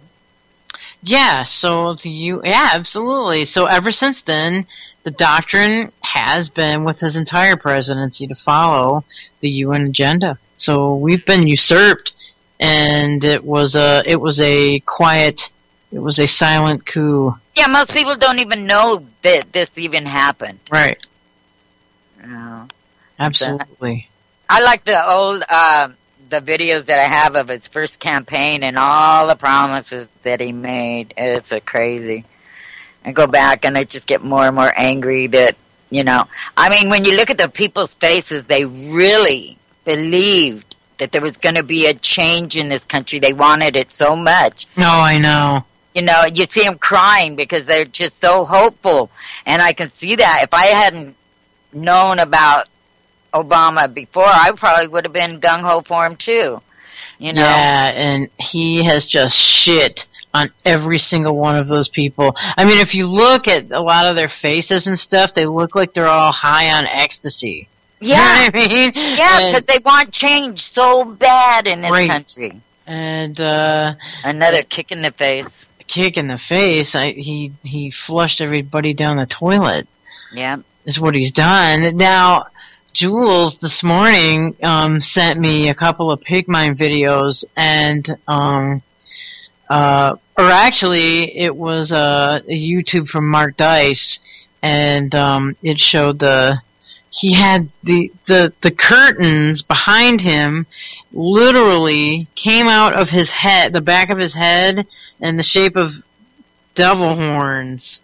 Yeah, absolutely. So ever since then, the doctrine has been with his entire presidency to follow the UN agenda. So we've been usurped, and it was a silent coup. Yeah, most people don't even know that this even happened. Right. No. Absolutely. I like the old the videos that I have of his first campaign and all the promises that he made. It's crazy. I go back and I just get more and more angry that, I mean, when you look at the people's faces, they really believed that there was going to be a change in this country. They wanted it so much. No, I know. You see them crying because they're just so hopeful. And I can see that. If I hadn't known about Obama before, I probably would have been gung-ho for him too. Yeah, and he has just shit on every single one of those people. I mean, if you look at a lot of their faces and stuff, they look like they're all high on ecstasy. Yeah. You know what I mean? Yeah, because they want change so bad in this country. And another kick in the face. Kick in the face. He flushed everybody down the toilet. Yeah. Is what he's done. Now, Jules this morning sent me a couple of pig mine videos, and or actually it was a YouTube from Mark Dice, and it showed he had the curtains behind him literally came out of his head, the back of his head, in the shape of devil horns.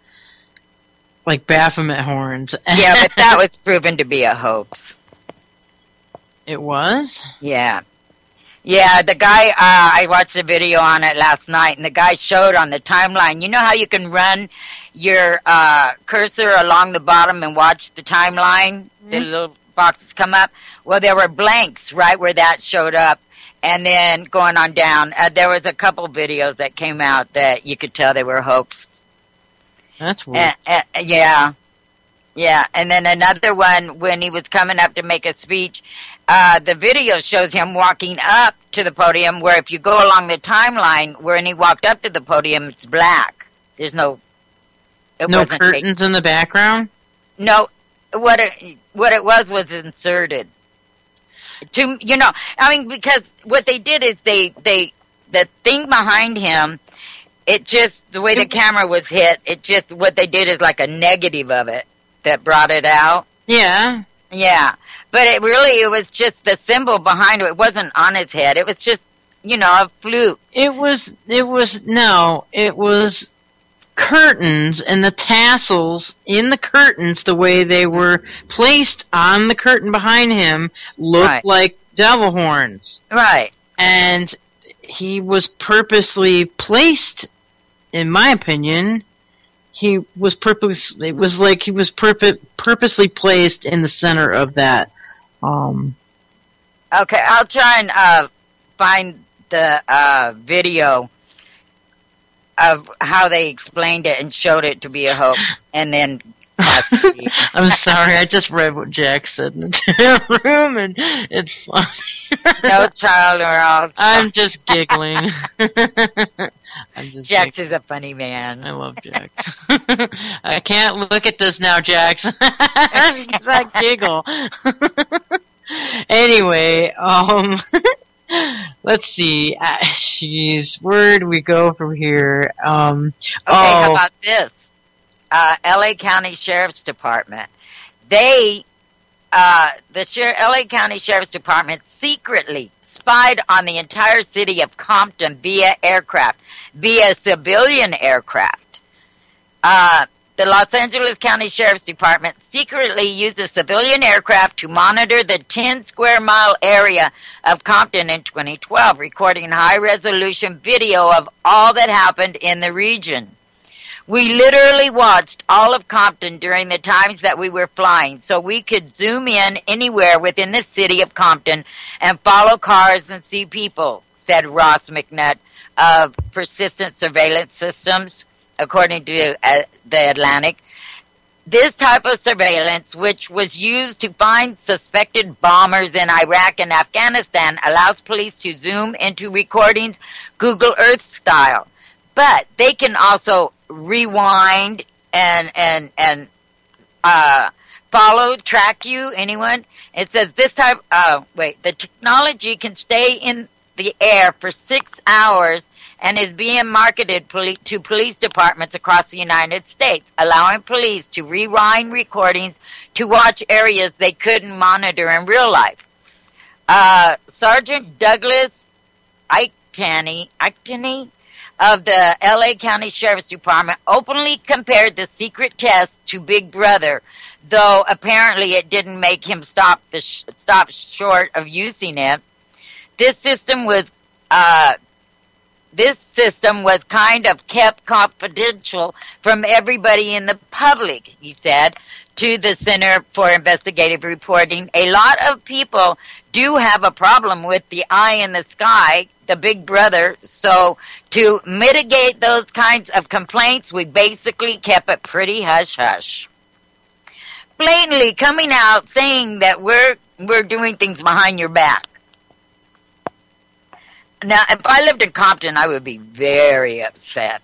Like Baphomet horns. Yeah, but that was proven to be a hoax. It was? Yeah. Yeah, the guy, I watched a video on it last night, and the guy showed on the timeline. You know how you can run your cursor along the bottom and watch the timeline? Mm-hmm. The little boxes come up? Well, there were blanks right where that showed up. And then going on down, there was a couple videos that came out that you could tell they were hoaxed. That's weird. Yeah. Yeah, and then another one when he was coming up to make a speech. The video shows him walking up to the podium, where if you go along the timeline, when he walked up to the podium, it's black. There's no... No curtains in the background? No, what it was inserted. Because what they did is the thing behind him, it just, the way the camera was hit, what they did is like a negative of it that brought it out. Yeah. Yeah. But it was just the symbol behind it. It wasn't on his head. It was just, a flute. It was curtains, and the tassels in the curtains, the way they were placed on the curtain behind him, looked like devil horns. Right. And he was purposely placed, in my opinion, it was like he was purposely placed in the center of that. Okay, I'll try and find the video of how they explained it and showed it to be a hoax, and then... I'm sorry, I just read what Jack said in the chat room, and it's funny. No child or all child. I'm just giggling. Jax is a funny man. I love Jax. I can't look at this now, Jax. Because I giggle. Anyway, let's see. Jeez, where do we go from here? Okay, how about this? LA County Sheriff's Department. The LA County Sheriff's Department secretly spied on the entire city of Compton via civilian aircraft. The Los Angeles County Sheriff's Department secretly used a civilian aircraft to monitor the 10-square-mile area of Compton in 2012, recording high-resolution video of all that happened in the region. We literally watched all of Compton during the times that we were flying, so we could zoom in anywhere within the city of Compton and follow cars and see people, said Ross McNutt of Persistent Surveillance Systems, according to The Atlantic. This type of surveillance, which was used to find suspected bombers in Iraq and Afghanistan, allows police to zoom into recordings Google Earth style. But they can also rewind and follow, track you. Anyone? It says this type. The technology can stay in the air for 6 hours and is being marketed to police departments across the United States, allowing police to rewind recordings to watch areas they couldn't monitor in real life. Sergeant Douglas Ictany of the LA County Sheriff's Department openly compared the secret test to Big Brother, though apparently it didn't make him stop short of using it. This system was kind of kept confidential from everybody in the public, he said, to the Center for Investigative Reporting. A lot of people do have a problem with the eye in the sky, the Big Brother, so to mitigate those kinds of complaints, we basically kept it pretty hush-hush. Blatantly coming out saying that we're doing things behind your back. Now, if I lived in Compton, I would be very upset,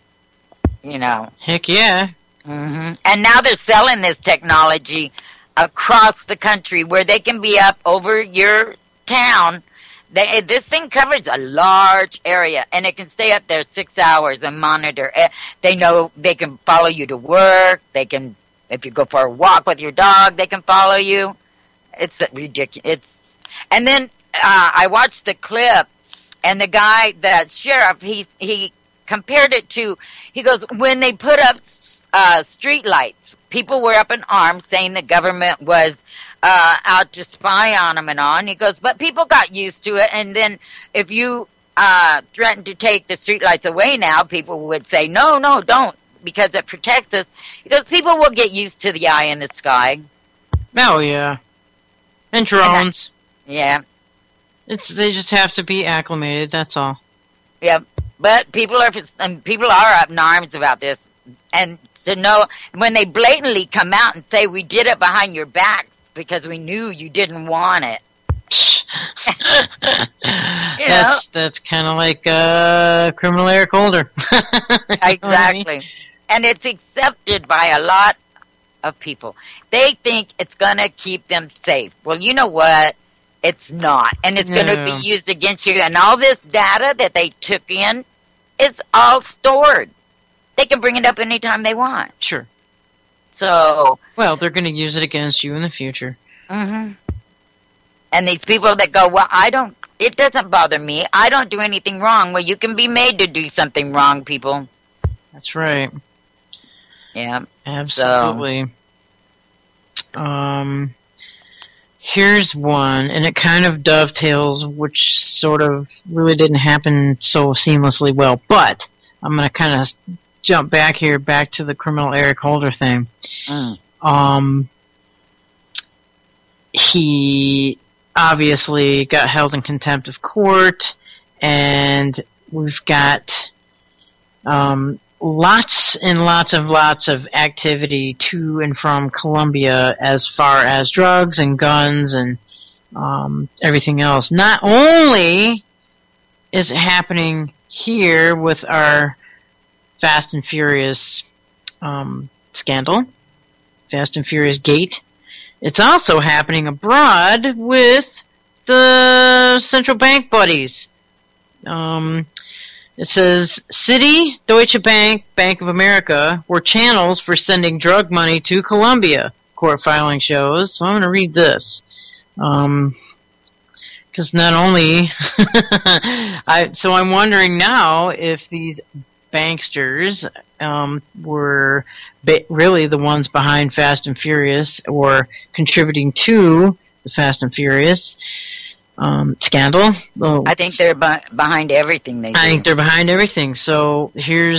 Heck yeah. Mm-hmm. And now they're selling this technology across the country where they can be up over your town. This thing covers a large area, and it can stay up there 6 hours and monitor. They know they can follow you to work. They can, if you go for a walk with your dog, they can follow you. It's ridiculous. And then I watched the clip, and the guy, the sheriff, he compared it to, he goes, when they put up street lights, people were up in arms saying the government was out to spy on them and on. He goes, but people got used to it, and then if you threaten to take the streetlights away now, people would say, no, don't, because it protects us. He goes, people will get used to the eye in the sky. Oh, yeah. And drones. Yeah. They just have to be acclimated, that's all. Yep. But people are up in arms about this. And to know when they blatantly come out and say we did it behind your backs because we knew you didn't want it. That's kind of like criminal Eric Holder. Exactly. I mean? And it's accepted by a lot of people. They think it's going to keep them safe. Well, you know what? It's not. And it's going to be used against you. And all this data that they took in is all stored. They can bring it up anytime they want. Sure. So. Well, they're going to use it against you in the future. Mm-hmm. And these people that go, well, it doesn't bother me. I don't do anything wrong. Well, you can be made to do something wrong, people. That's right. Yeah. Absolutely. So. Here's one, and it kind of dovetails, which sort of really didn't happen so seamlessly well, but I'm going to kind of jump back to the criminal Eric Holder thing. He obviously got held in contempt of court, and we've got lots and lots of activity to and from Colombia as far as drugs and guns and everything else. Not only is it happening here with our Fast and Furious scandal, Fast and Furious Gate, it's also happening abroad with the central bank buddies. It says, Citi, Deutsche Bank, Bank of America were channels for sending drug money to Colombia, court filing shows. So I'm going to read this. Because not only... so I'm wondering now if these banksters were really the ones behind Fast and Furious or contributing to the Fast and Furious scandal. I think they're behind everything they do. I think they're behind everything. So here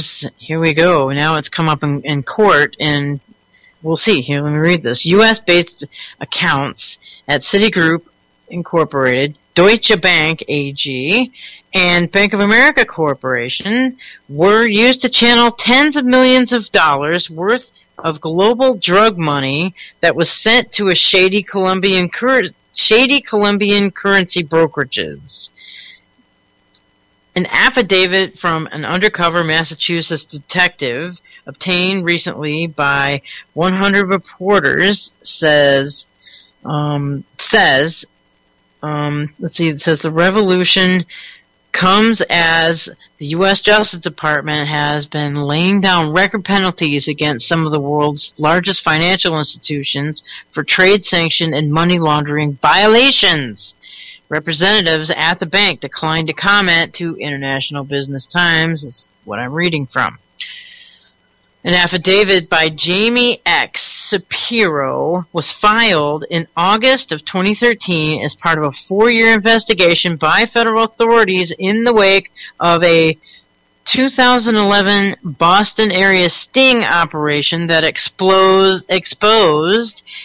we go. Now it's come up in court, and we'll see. Here, let me read this. U.S.-based accounts at Citigroup Incorporated, Deutsche Bank AG, and Bank of America Corporation were used to channel tens of millions of dollars worth of global drug money that was sent to a shady Colombian currency brokerages. An affidavit from an undercover Massachusetts detective obtained recently by 100 reporters says the revolution comes as the U.S. Justice Department has been laying down record penalties against some of the world's largest financial institutions for trade sanction and money laundering violations. Representatives at the bank declined to comment to International Business Times, is what I'm reading from. An affidavit by Jamie X. Shapiro was filed in August of 2013 as part of a 4-year investigation by federal authorities in the wake of a 2011 Boston area sting operation that exposed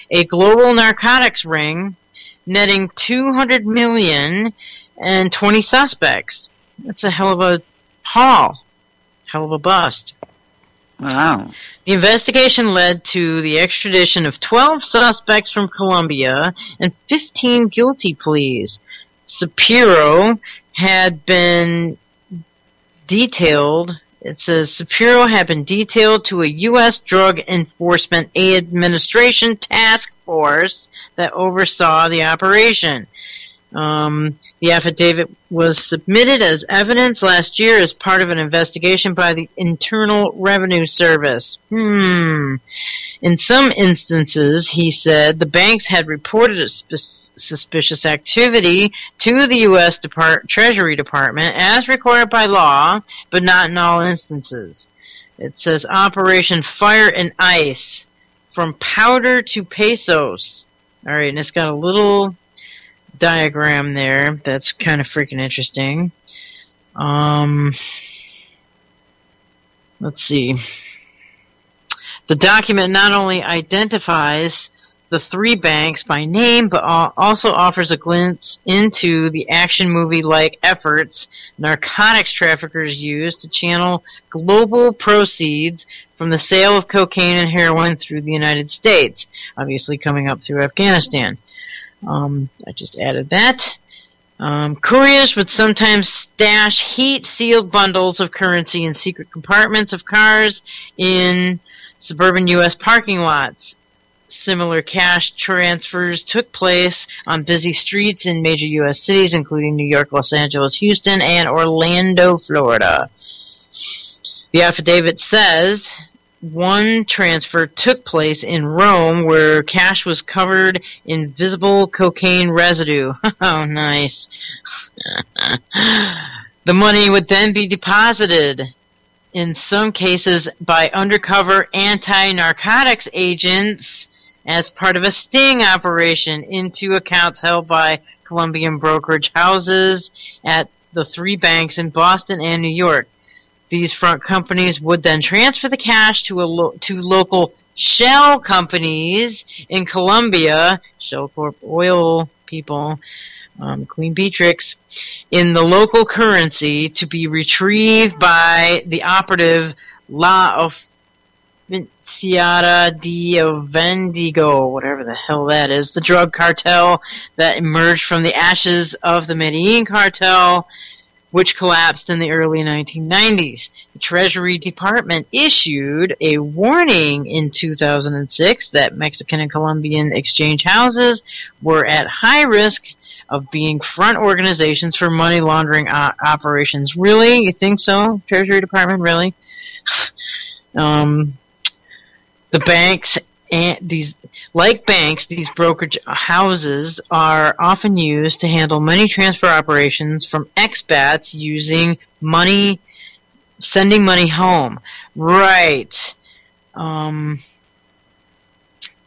a global narcotics ring netting $200 million and 20 suspects. That's a hell of a haul. Hell of a bust. Wow. The investigation led to the extradition of 12 suspects from Colombia and 15 guilty pleas. Shapiro had been detailed. It says Shapiro had been detailed to a U.S. Drug Enforcement Administration task force that oversaw the operation. The affidavit was submitted as evidence last year as part of an investigation by the Internal Revenue Service. In some instances, he said, the banks had reported suspicious activity to the U.S. Treasury Department as required by law, but not in all instances. It says Operation Fire and Ice, from powder to pesos. Alright, and it's got a little diagram there that's kind of freaking interesting. Let's see. The document not only identifies the three banks by name, but also offers a glimpse into the action movie-like efforts narcotics traffickers use to channel global proceeds from the sale of cocaine and heroin through the United States, obviously coming up through Afghanistan. I just added that. Couriers would sometimes stash heat-sealed bundles of currency in secret compartments of cars in suburban U.S. parking lots. Similar cash transfers took place on busy streets in major U.S. cities, including New York, Los Angeles, Houston, and Orlando, Florida. The affidavit says one transfer took place in Rome where cash was covered in visible cocaine residue. Oh, nice. The money would then be deposited, in some cases by undercover anti-narcotics agents, as part of a sting operation, into accounts held by Colombian brokerage houses at the three banks in Boston and New York. These front companies would then transfer the cash to local shell companies in Colombia, Shell Corp oil people, Queen Beatrix, in the local currency to be retrieved by the operative La Oficiata de Vendigo, whatever the hell that is, the drug cartel that emerged from the ashes of the Medellin cartel, which collapsed in the early 1990s. The Treasury Department issued a warning in 2006 that Mexican and Colombian exchange houses were at high risk of being front organizations for money laundering operations. Really? You think so? Treasury Department, really? The banks and these brokerage houses are often used to handle money transfer operations from expats sending money home. Right.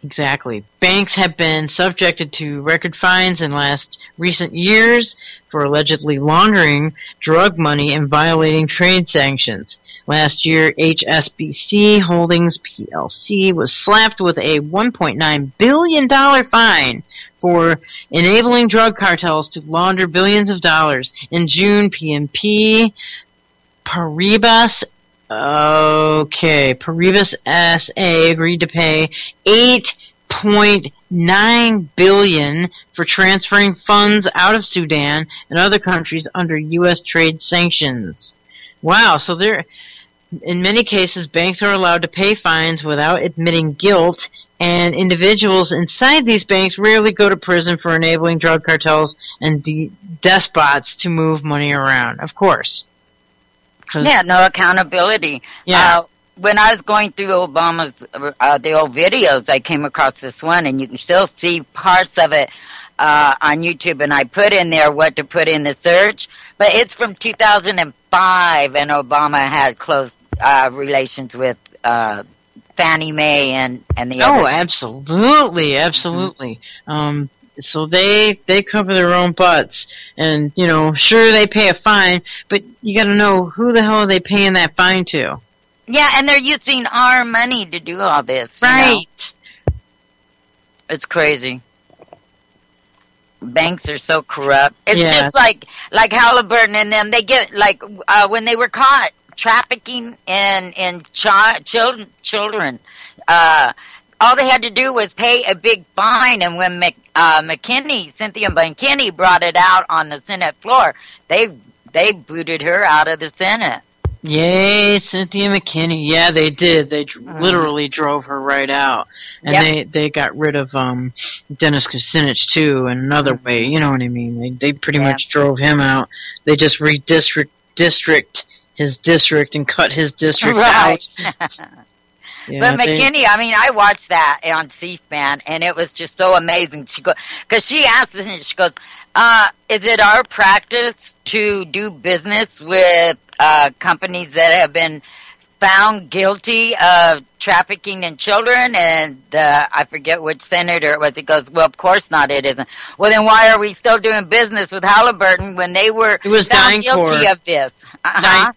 Exactly. Banks have been subjected to record fines in recent years for allegedly laundering drug money and violating trade sanctions. Last year, HSBC Holdings plc was slapped with a $1.9 billion fine for enabling drug cartels to launder billions of dollars. In June, BNP Paribas SA agreed to pay $8.9 billion for transferring funds out of Sudan and other countries under U.S. trade sanctions. Wow, so in many cases, banks are allowed to pay fines without admitting guilt, and individuals inside these banks rarely go to prison for enabling drug cartels and despots to move money around, of course. Yeah, no accountability. Yeah. When I was going through Obama's the old videos, I came across this one, and you can still see parts of it on YouTube. And I put in there what to put in the search, but it's from 2005, and Obama had close relations with Fannie Mae and the other. Oh, absolutely. So they cover their own butts, and sure they pay a fine, but you got to know who the hell are they paying that fine to? Yeah, and they're using our money to do all this. Right. It's crazy. Banks are so corrupt. It's just like Halliburton and them. They get when they were caught trafficking in children. All they had to do was pay a big fine, and when Cynthia McKinney brought it out on the Senate floor, they booted her out of the Senate. Yay, Cynthia McKinney. Yeah, they did. They literally drove her right out. And they got rid of Dennis Kucinich, too, in another way. You know what I mean? They pretty much drove him out. They just redistrict his district and cut his district out. Yeah, but McKinney, I watched that on C-SPAN, and it was just so amazing. Because she asked this, and she goes, is it our practice to do business with companies that have been found guilty of trafficking in children, and I forget which senator it was. He goes, well, of course not, it isn't. Well, then why are we still doing business with Halliburton when they were found guilty of this?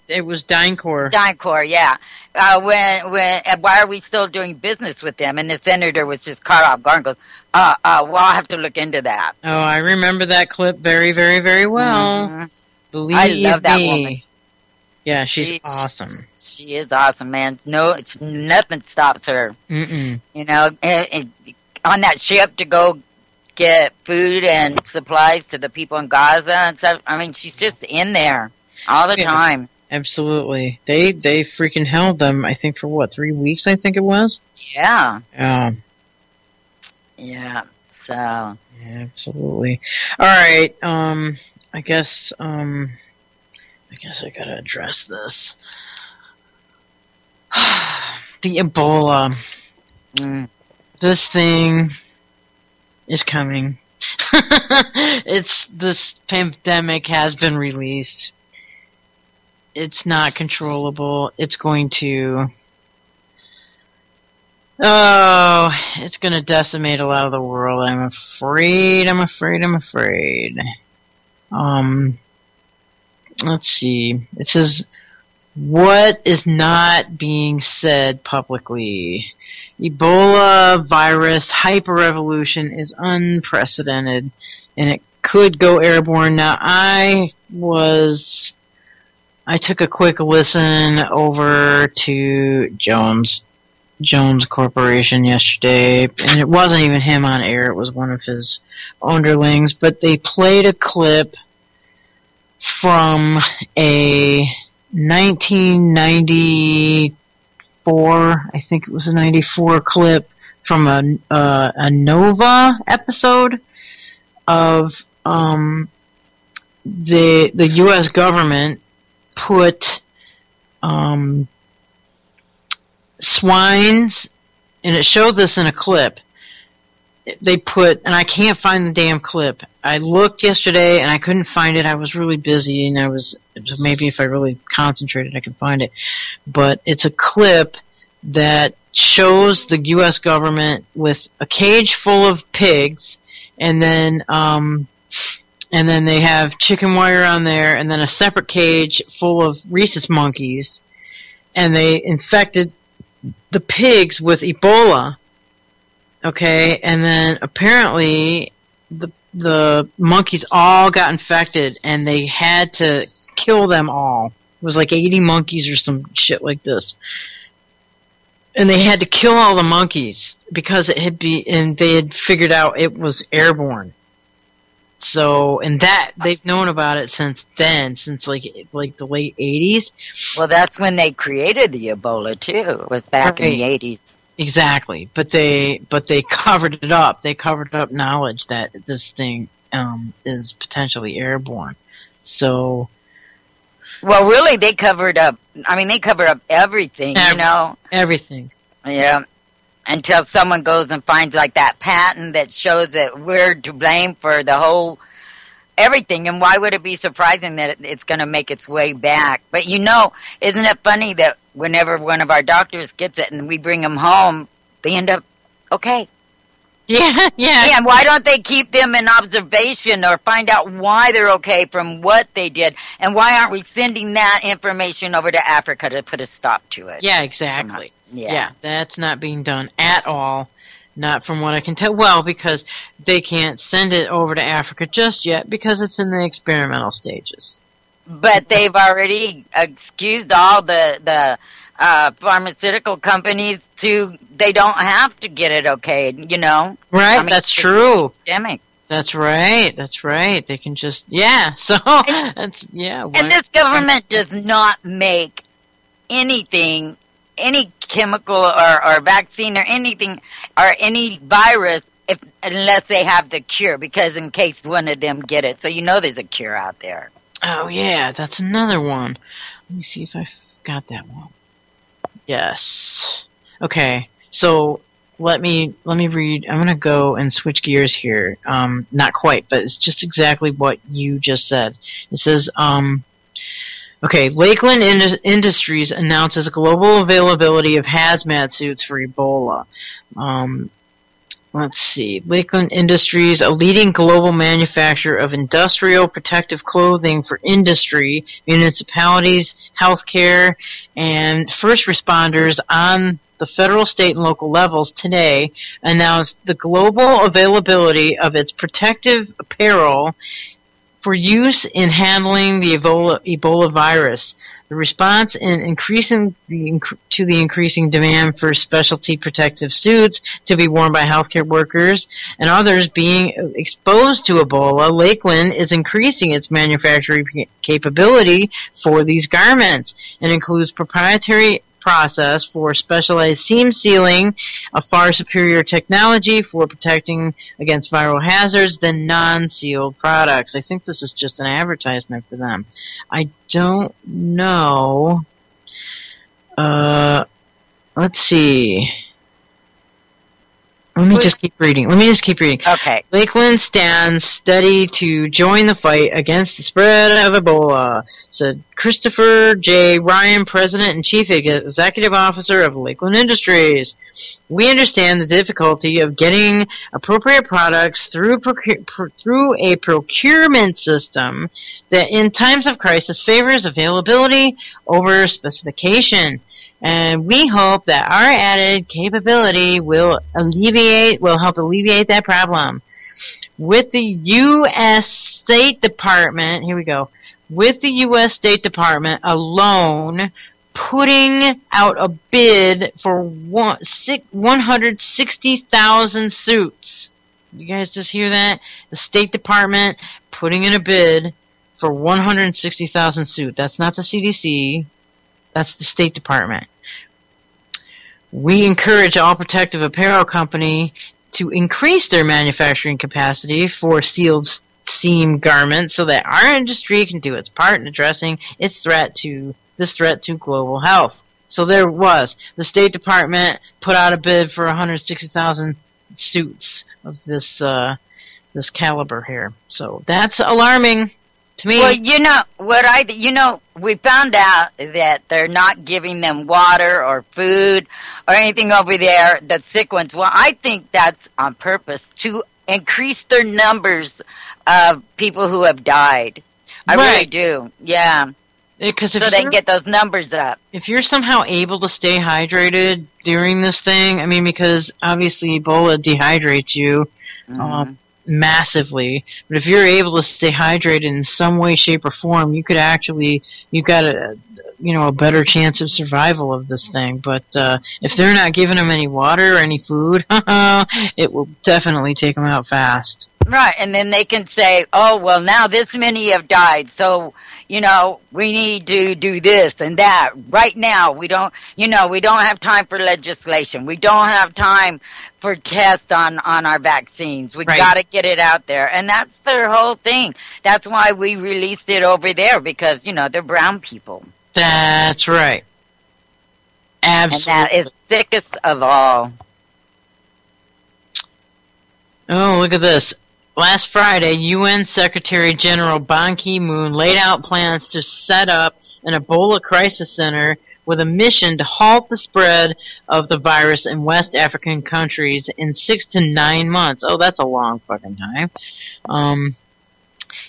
It was DynCorp. DynCorp, yeah. Why are we still doing business with them? And the senator was just caught off guard and goes, well, I'll have to look into that. Oh, I remember that clip very, very, very well. Mm-hmm. Believe I love that me. woman. Yeah, she's awesome. She is awesome, man. No, nothing stops her. Mm-mm. You know, on that ship to go get food and supplies to the people in Gaza and stuff. I mean, she's just in there all the time. Absolutely. They freaking held them, I think, for what, 3 weeks, I think it was? Yeah. Yeah, so. Yeah, absolutely. All right, I guess I gotta address this. The Ebola. This thing is coming. This pandemic has been released. It's not controllable. It's going to... Oh, it's going to decimate a lot of the world. I'm afraid. Let's see. It says, what is not being said publicly? Ebola virus hyper-evolution is unprecedented, and it could go airborne. Now, I took a quick listen over to Jones Corporation yesterday, and it wasn't even him on air, it was one of his underlings, but they played a clip from a 1994, I think it was a 94 clip from a Nova episode of the U.S. government put swines, and it showed this in a clip. They put, and I can't find the damn clip. I looked yesterday and I couldn't find it. I was really busy, and maybe if I really concentrated I could find it. But it's a clip that shows the U.S. government with a cage full of pigs, and then they have chicken wire on there, and then a separate cage full of rhesus monkeys, and they infected the pigs with Ebola. Okay, and then apparently the monkeys all got infected, and they had to kill them all. It was like 80 monkeys or some shit like this. And they had to kill all the monkeys because and they had figured out it was airborne. So, and they've known about it since then, since like the late 80s. Well, that's when they created the Ebola too. It was back in the 80s. Exactly, but they covered it up. They covered up knowledge that this thing is potentially airborne. So, well, really, they covered up. I mean, they covered up everything. Everything. Yeah, until someone goes and finds like that patent that shows that we're to blame for the whole everything. And why would it be surprising that it's going to make its way back? But isn't it funny that whenever one of our doctors gets it and we bring them home, they end up okay? Yeah. Yeah, and why don't they keep them in observation or find out why they're okay from what they did? And why aren't we sending that information over to Africa to put a stop to it? Yeah, exactly. Yeah, that's not being done at all. Not from what I can tell. Well, because they can't send it over to Africa just yet because it's in the experimental stages. But they've already excused all the pharmaceutical companies they don't have to get it okayed, Right, I mean, that's true. Pandemic. That's right. They can just, so, and this government does not make anything, any chemical or vaccine or anything, or any virus, unless they have the cure, because in case one of them get it. So there's a cure out there. Oh, yeah, that's another one. Let me see if I got that one. Yes. Okay, so let me read. I'm going to go and switch gears here. Not quite, but it's just exactly what you just said. It says, Okay, Lakeland Industries announces global availability of hazmat suits for Ebola. Let's see. Lakeland Industries, a leading global manufacturer of industrial protective clothing for industry, municipalities, healthcare, and first responders on the federal, state, and local levels today, announced the global availability of its protective apparel for use in handling the Ebola virus. The response in increasing to the increasing demand for specialty protective suits to be worn by healthcare workers and others being exposed to Ebola, Lakeland is increasing its manufacturing capability for these garments and includes proprietary process for specialized seam sealing, a far superior technology for protecting against viral hazards than non-sealed products. I think this is just an advertisement for them. I don't know. Let's see. Let me just keep reading. Okay. Lakeland stands steady to join the fight against the spread of Ebola, said Christopher J. Ryan, President and Chief Executive Officer of Lakeland Industries. We understand the difficulty of getting appropriate products through a procurement system that in times of crisis favors availability over specification. And we hope that our added capability will help alleviate that problem. With the U.S. State Department, with the U.S. State Department alone putting out a bid for 160,000 suits. You guys just hear that? The State Department putting in a bid for 160,000 suits. That's not the CDC. That's the State Department. We encourage all protective apparel company to increase their manufacturing capacity for sealed seam garments so that our industry can do its part in addressing this threat to global health. So there was. The State Department put out a bid for 160,000 suits of this caliber here. So that's alarming to me. Well, we found out that they're not giving them water or food or anything over there, the sick ones. Well, I think that's on purpose to increase their numbers of people who have died. I really do. Yeah. So they can get those numbers up. If you're somehow able to stay hydrated during this thing, I mean, because obviously Ebola dehydrates you massively, but if you're able to stay hydrated in some way, shape, or form, you've got a better chance of survival of this thing. But if they're not giving them any water or any food, it will definitely take them out fast. Right, and then they can say, oh, well, now this many have died, so, we need to do this and that. Right now, we don't have time for legislation. We don't have time for tests on our vaccines. We got to get it out there, and that's their whole thing. That's why we released it over there, because, they're brown people. That's right. Absolutely. And that is sickest of all. Oh, look at this. Last Friday, UN Secretary General Ban Ki-moon laid out plans to set up an Ebola crisis center with a mission to halt the spread of the virus in West African countries in 6 to 9 months. Oh, that's a long fucking time.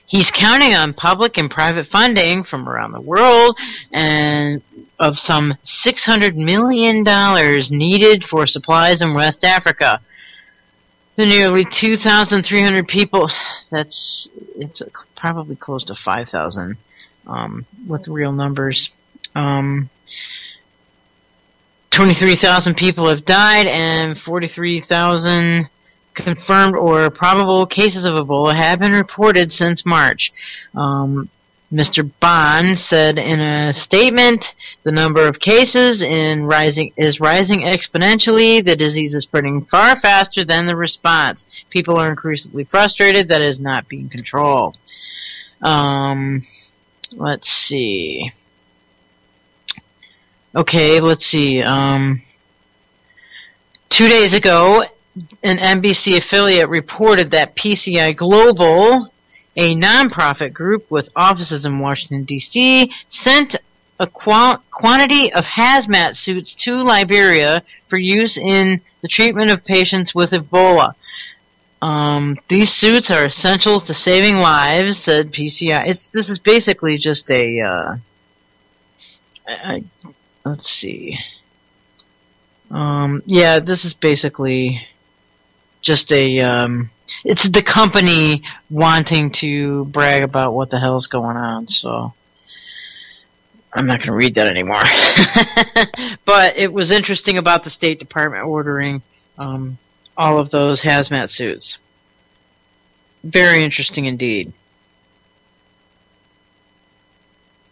He's counting on public and private funding from around the world and of some $600 million needed for supplies in West Africa. The nearly 2,300 people, it's probably close to 5,000 with real numbers. 23,000 people have died and 43,000 confirmed or probable cases of Ebola have been reported since March. Mr. Ban said in a statement, the number of cases is rising exponentially. The disease is spreading far faster than the response. People are increasingly frustrated that it is not being controlled. Let's see. Okay, let's see. 2 days ago, an NBC affiliate reported that PCI Global a nonprofit group with offices in Washington, D.C., sent a quantity of hazmat suits to Liberia for use in the treatment of patients with Ebola. These suits are essential to saving lives, said PCI. This is basically just a, let's see. Yeah, this is basically just a, it's the company wanting to brag about what the hell's going on, so I'm not going to read that anymore. But it was interesting about the State Department ordering all of those hazmat suits. Very interesting indeed.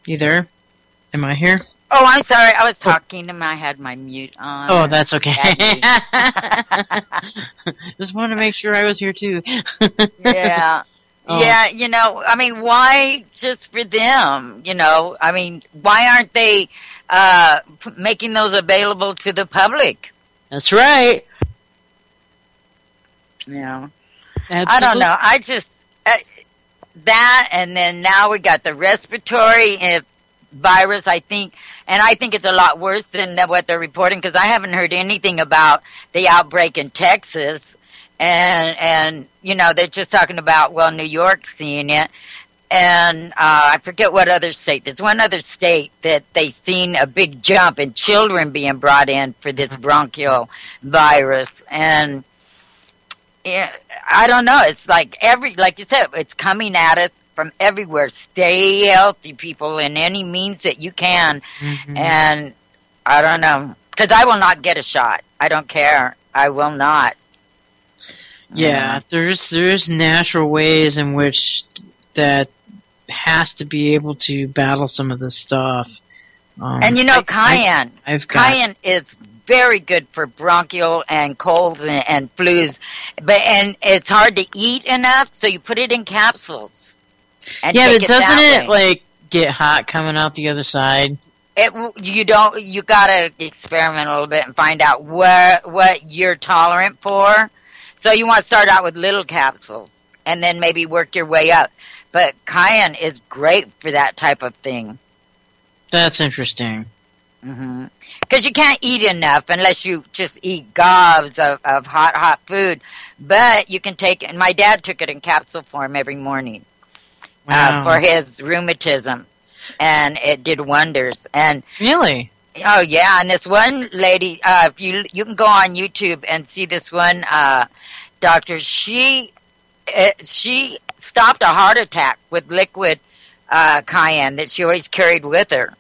You there? Am I here? Oh, I'm sorry. I was talking and I had my mute on. Oh, that's okay. Just wanted to make sure I was here too. Yeah. Oh. Yeah, you know, I mean, why just for them? You know, I mean, why aren't they making those available to the public? That's right. Yeah. Absolutely. I don't know. I just, that, and then now we got the respiratory virus, I think, and I think it's a lot worse than what they're reporting, because I haven't heard anything about the outbreak in Texas, and you know, they're just talking about, well, New York seeing it, and I forget what other state. There's one other state that they've seen a big jump in children being brought in for this bronchial virus, and yeah, I don't know. It's like like you said, it's coming at us from everywhere. Stay healthy, people, in any means that you can. Mm-hmm. And I don't know, because I will not get a shot. I don't care. I will not. Yeah, there's natural ways in which that has to be able to battle some of this stuff. And you know, cayenne. Cayenne is very good for bronchial and colds and flus, and it's hard to eat enough, so you put it in capsules. And yeah, but doesn't it like get hot coming out the other side? You gotta experiment a little bit and find out what you're tolerant for. So you want to start out with little capsules and then maybe work your way up. But cayenne is great for that type of thing. That's interesting. Mm-hmm. Because you can't eat enough unless you just eat gobs of hot food. But you can take it, and my dad took it in capsule form every morning. Wow. For his rheumatism, and it did wonders. And really? Oh yeah, and this one lady, if you can go on YouTube and see this one doctor. She stopped a heart attack with liquid cayenne that she always carried with her.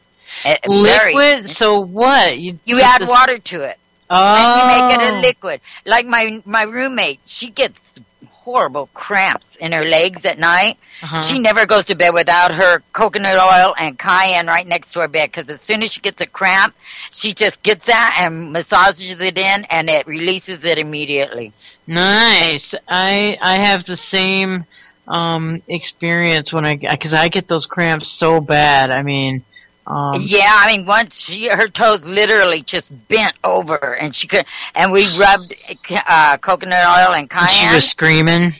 Liquid? So what? You add water to it. Oh. And you make it a liquid. Like my roommate, she gets horrible cramps in her legs at night. Uh-huh. She never goes to bed without her coconut oil and cayenne right next to her bed, because as soon as she gets a cramp, she just gets that and massages it in, and it releases it immediately. Nice. I have the same experience because I get those cramps so bad. I mean, yeah, I mean, once her toes literally just bent over, and we rubbed coconut oil and cayenne. She was screaming.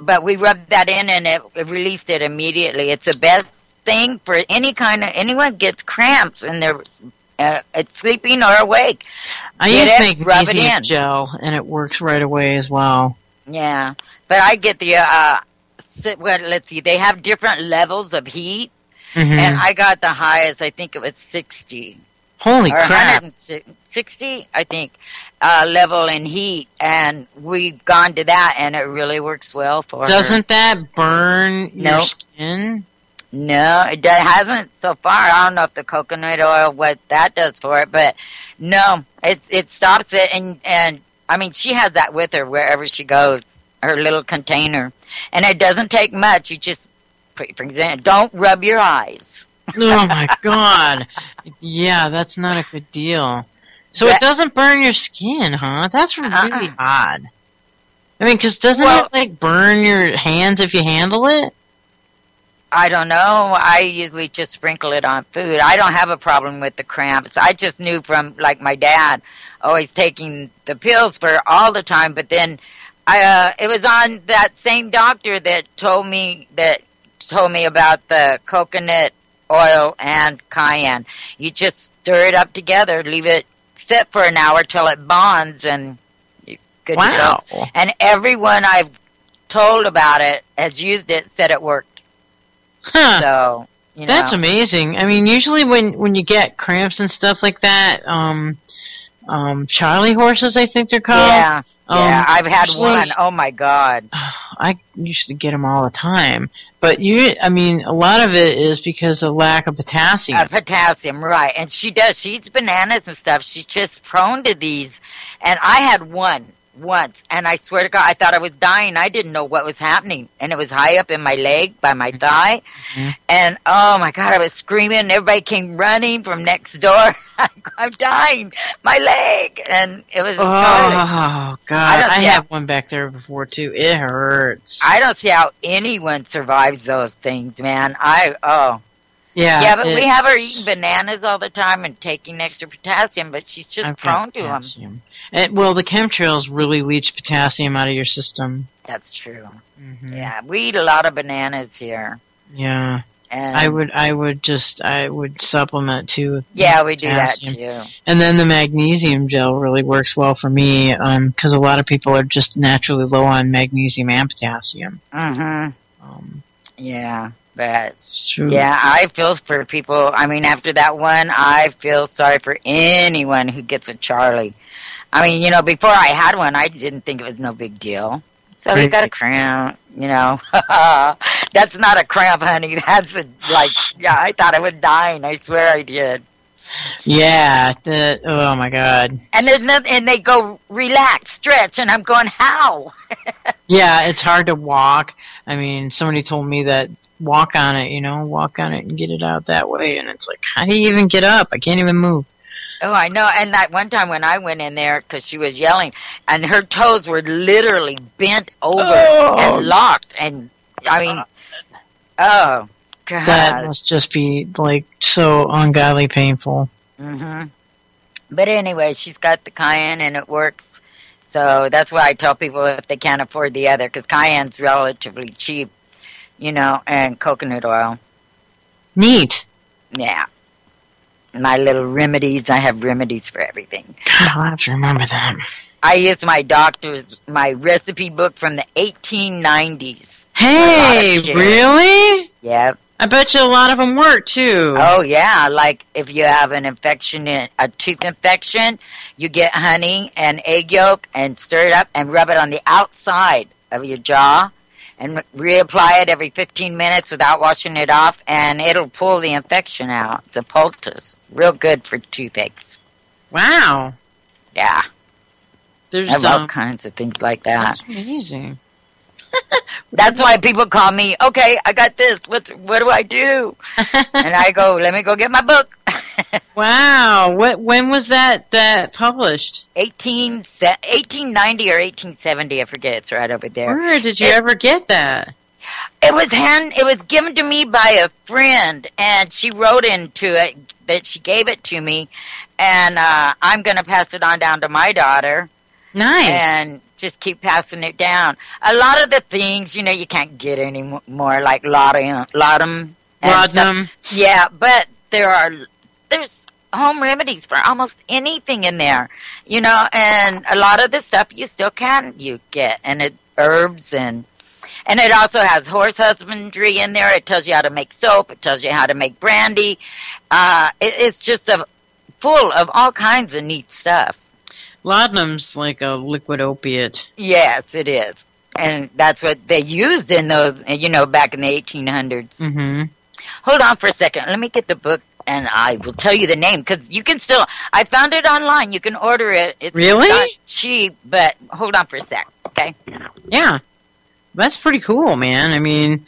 But we rubbed that in, and it released it immediately. It's the best thing for anyone gets cramps and they're sleeping or awake. I use to make magnesium gel, and it works right away as well. Yeah, but I get the let's see, they have different levels of heat. Mm-hmm. And I got the highest, I think it was 60. Holy crap. 160, I think, level in heat. And we've gone to that, and it really works well for her. Doesn't that burn your skin? No, it hasn't so far. I don't know if the coconut oil, what that does for it, but no, it stops it. And I mean, she has that with her wherever she goes, her little container. And it doesn't take much. You just, for example, don't rub your eyes. Oh my God. Yeah, that's not a good deal. So it doesn't burn your skin, huh? That's really odd. I mean, because doesn't it like burn your hands if you handle it? I don't know. I usually just sprinkle it on food. I don't have a problem with the cramps. I just knew from like my dad always taking the pills for all the time, but then It was on that same doctor that told me about the coconut oil and cayenne. You just stir it up together, leave it sit for an hour till it bonds, and you're good to go. And everyone I've told about it has used it, said it worked. Huh. So, you know. That's amazing. I mean, usually when you get cramps and stuff like that, Charlie horses, I think they're called. Yeah. Yeah, I've had one. Oh my God. I used to get them all the time. But a lot of it is because of lack of potassium. Potassium, right. And she does. She eats bananas and stuff. She's just prone to these. And I had one once, and I swear to God, I thought I was dying. I didn't know what was happening. And it was high up in my leg, by my thigh. Mm-hmm. And, oh my God, I was screaming. And everybody came running from next door. I'm dying. My leg. And it was Charlie. Oh, God. I had one back there before, too. It hurts. I don't see how anyone survives those things, man. Yeah. Yeah, but we have her eating bananas all the time and taking extra potassium, but she's just prone to them. Well, the chemtrails really leach potassium out of your system. That's true. Mm-hmm. Yeah, we eat a lot of bananas here. Yeah. And I would supplement too. With we do that too. And then the magnesium gel really works well for me, because a lot of people are just naturally low on magnesium and potassium. Mm-hmm. Yeah, but I feel for people. I mean, after that one, I feel sorry for anyone who gets a Charlie. I mean, before I had one, I didn't think it was no big deal. So he got a cramp, That's not a cramp, honey. That's I thought I was dying. I swear I did. Yeah. Oh my God. And there's nothing, and they go relax, stretch, and I'm going, how? Yeah, it's hard to walk. I mean, somebody told me that walk on it and get it out that way, and it's like, how do you even get up? I can't even move. Oh, I know. And that one time when I went in there, because she was yelling, and her toes were literally bent over and locked. And, I mean, oh, God. That must just be, so ungodly painful. Mm-hmm. But anyway, she's got the cayenne, and it works. So that's why I tell people if they can't afford the other, because cayenne's relatively cheap, and coconut oil. Neat. Yeah. My little remedies. I have remedies for everything. God, I'll have to remember that. I use my recipe book from the 1890s. Hey, really? Yep. I bet you a lot of them work, too. Oh, yeah. Like, if you have an infection, a tooth infection, you get honey and egg yolk and stir it up and rub it on the outside of your jaw and reapply it every 15 minutes without washing it off, and it'll pull the infection out. It's a poultice. Real good for toothaches. Wow. Yeah. There's I have all kinds of things like that. That's amazing. That's why people call me, okay, I got this. What do I do? And I go, let me go get my book. Wow. When was that published? 1890 or 1870, I forget. It's right over there. Where did you ever get that? It was given to me by a friend, and she wrote into it that she gave it to me, and I'm going to pass it on down to my daughter. Nice. And just keep passing it down. A lot of the things, you can't get anymore, like laudanum. Yeah, but there's home remedies for almost anything in there, and a lot of the stuff you still you get, and herbs and it also has horse husbandry in there. It tells you how to make soap. It tells you how to make brandy. It's just full of all kinds of neat stuff. Laudanum's like a liquid opiate. Yes, it is. And that's what they used in those, back in the 1800s. Mm-hmm. Hold on for a second. Let me get the book, and I will tell you the name, because you can I found it online. You can order it. It's really? Not cheap, but hold on for a sec, okay? Yeah. That's pretty cool, man. I mean,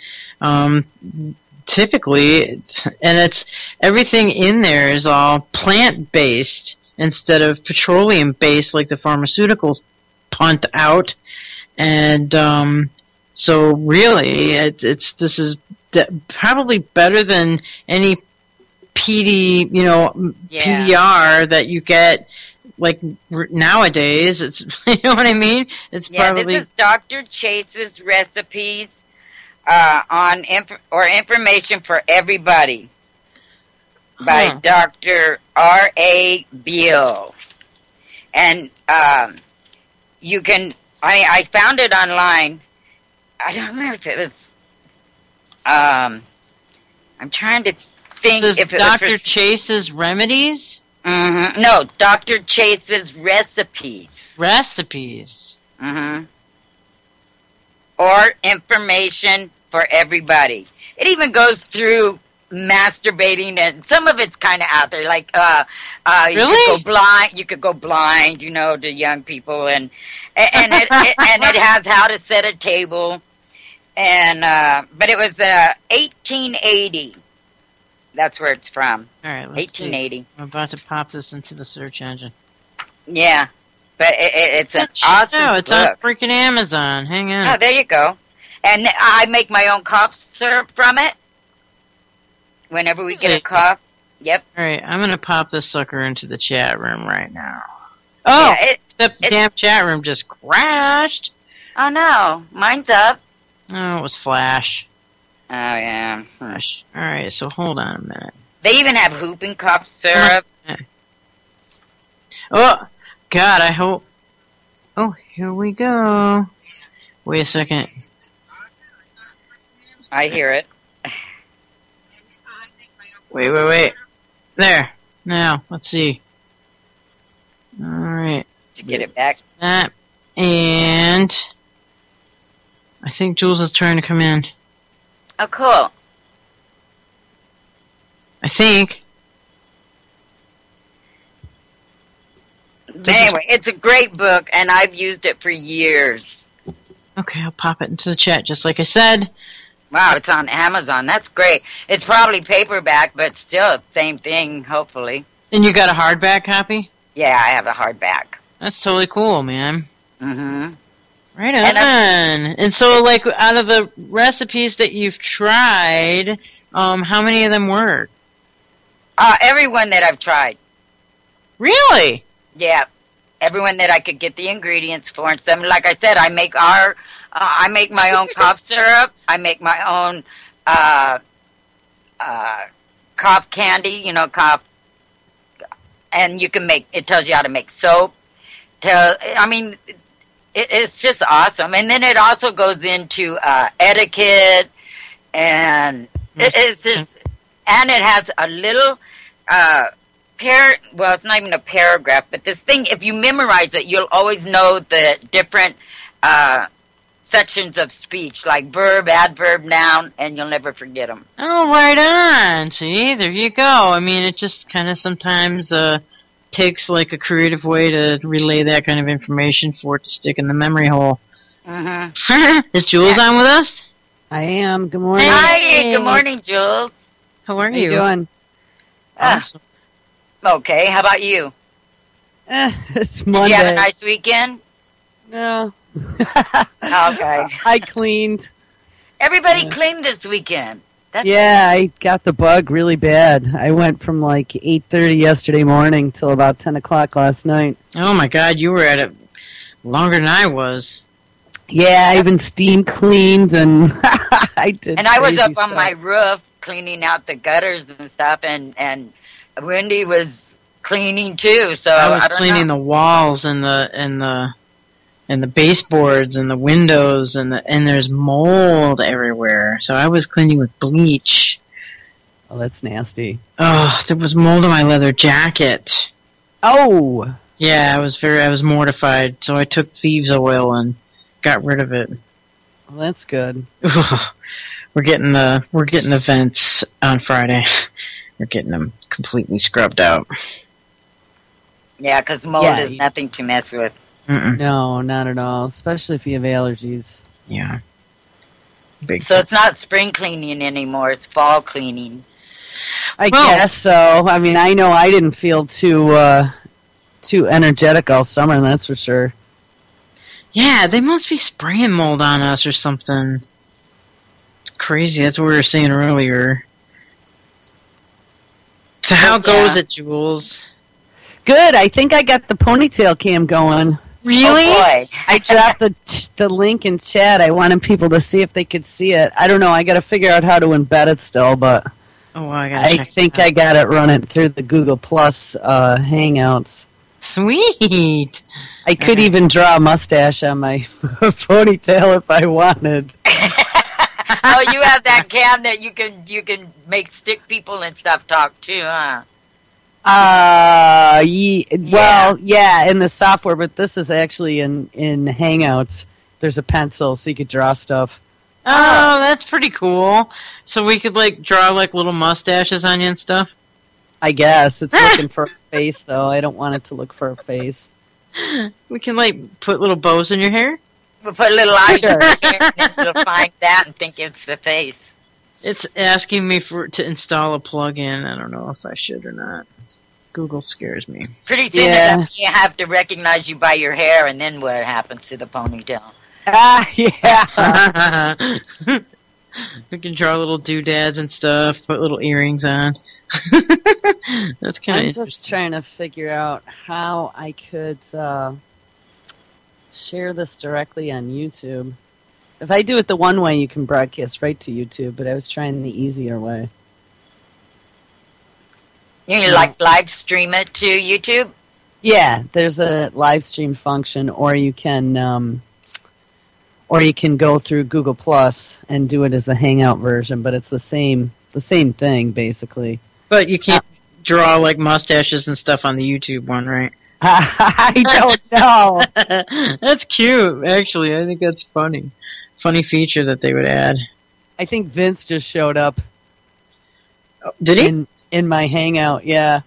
typically, and everything in there is all plant-based instead of petroleum-based like the pharmaceuticals punt out. And so really, this is probably better than any PDR that you get, like nowadays, it's you know what I mean. It's probably this is Dr. Chase's recipes on information for everybody by Dr. R.A. Beal, and you can. I found it online. I don't remember if it was. I'm trying to think if it Dr. was for Chase's remedies. Mm-hmm. No, Dr. Chase's recipes. Recipes. Mm-hmm. Or information for everybody. It even goes through masturbating, and some of it's kind of out there. Like, really? You could go blind, you know, to young people, and it has how to set a table, and but it was 1880. That's where it's from. All right, 1880. See. I'm about to pop this into the search engine. Yeah, but it's an awesome book. It's on freaking Amazon. Hang on. Oh, there you go. And I make my own cough syrup from it. Whenever we get a cough. Yep. All right, I'm going to pop this sucker into the chat room right now. Oh, yeah, the damn chat room just crashed. Oh, no. Mine's up. Oh, it was Flash. Oh, yeah. Flash. All right, so hold on a minute. They even have whooping cough syrup. Oh, God, I hope... Oh, here we go. Wait a second. I hear it. Wait. There. Now, let's see. Alright. To get it back. That. And... I think Jules is trying to come in. Oh, cool. I think. Anyway, it's a great book, and I've used it for years. Okay, I'll pop it into the chat, just like I said. Wow, it's on Amazon. That's great. It's probably paperback, but still, same thing, hopefully. And you got a hardback copy? Yeah, I have a hardback. That's totally cool, man. Mm-hmm. Right on. And so, like, out of the recipes that you've tried, how many of them work? Everyone that I've tried. Really? Yeah. Everyone that I could get the ingredients for. And some, like I said, I make my own cough syrup. I make my own cough candy, you know, cough. And you can make, it tells you how to make soap. It's just awesome. And then it also goes into etiquette, and it's just, and it has a little well, it's not even a paragraph, but this thing, if you memorize it, you'll always know the different sections of speech, like verb, adverb, noun, and you'll never forget them. Oh, right on. See, there you go. I mean, it just kind of sometimes takes like a creative way to relay that kind of information for it to stick in the memory hole. Mm-hmm. Is Jules on with us? I am. Good morning. Hi, good morning, Jules. How are you doing? Awesome. Okay, how about you? It's Monday. Did you have a nice weekend? No. Okay. I cleaned. Everybody cleaned this weekend. I got the bug really bad. I went from like 8:30 yesterday morning till about 10 o'clock last night. Oh my God, you were at it longer than I was. Yeah, I even steam cleaned and I did. And I was up stuff on my roof cleaning out the gutters and stuff, and Wendy was cleaning too. So I was I don't cleaning know. the walls and the baseboards and the windows and there's mold everywhere. So I was cleaning with bleach. Oh, that's nasty. Oh, there was mold on my leather jacket. Oh. Yeah, I was mortified. So I took thieves oil and got rid of it. Well, that's good. We're getting the vents on Friday. We're getting them completely scrubbed out. Yeah, because mold is nothing to mess with. Mm-mm. No, not at all. Especially if you have allergies. Yeah. So it's not spring cleaning anymore. It's fall cleaning. I guess so. I mean, I know I didn't feel too energetic all summer, that's for sure. Yeah, they must be spraying mold on us or something. It's crazy. That's what we were saying earlier. So how goes it, Jules? good. I think I got the ponytail cam going. Really? Oh boy. I dropped the link in chat. I wanted people to see if they could see it. I don't know. I got to figure out how to embed it still, but I think I got it running through the Google Plus Hangouts. Sweet. I could even draw a mustache on my ponytail if I wanted. Oh, you have that cam that you can make stick people and stuff talk too, huh? Well, yeah, in the software, but this is actually in Hangouts. There's a pencil, so you could draw stuff. Oh, that's pretty cool. So we could, like, draw, like, little mustaches on you and stuff? I guess. It's looking for a face, though. I don't want it to look for a face. We can, like, put little bows in your hair? We'll put little eyes in your hair and then it'll find that and think it's the face. It's asking me to install a plug-in. I don't know if I should or not. Google scares me. Pretty soon you have to recognize you by your hair, and then what happens to the ponytail? Yeah. We can draw little doodads and stuff, put little earrings on. That's kind of I'm just trying to figure out how I could share this directly on YouTube. If I do it the one way, you can broadcast right to YouTube, but I was trying the easier way. You like live stream it to YouTube? Yeah, there's a live stream function, or you can go through Google Plus and do it as a Hangout version, but it's the same thing basically. But you can't draw like mustaches and stuff on the YouTube one, right? I don't know. That's cute, actually. I think that's funny. Funny feature that they would add. I think Vince just showed up. Oh, did he? In my Hangout, yeah.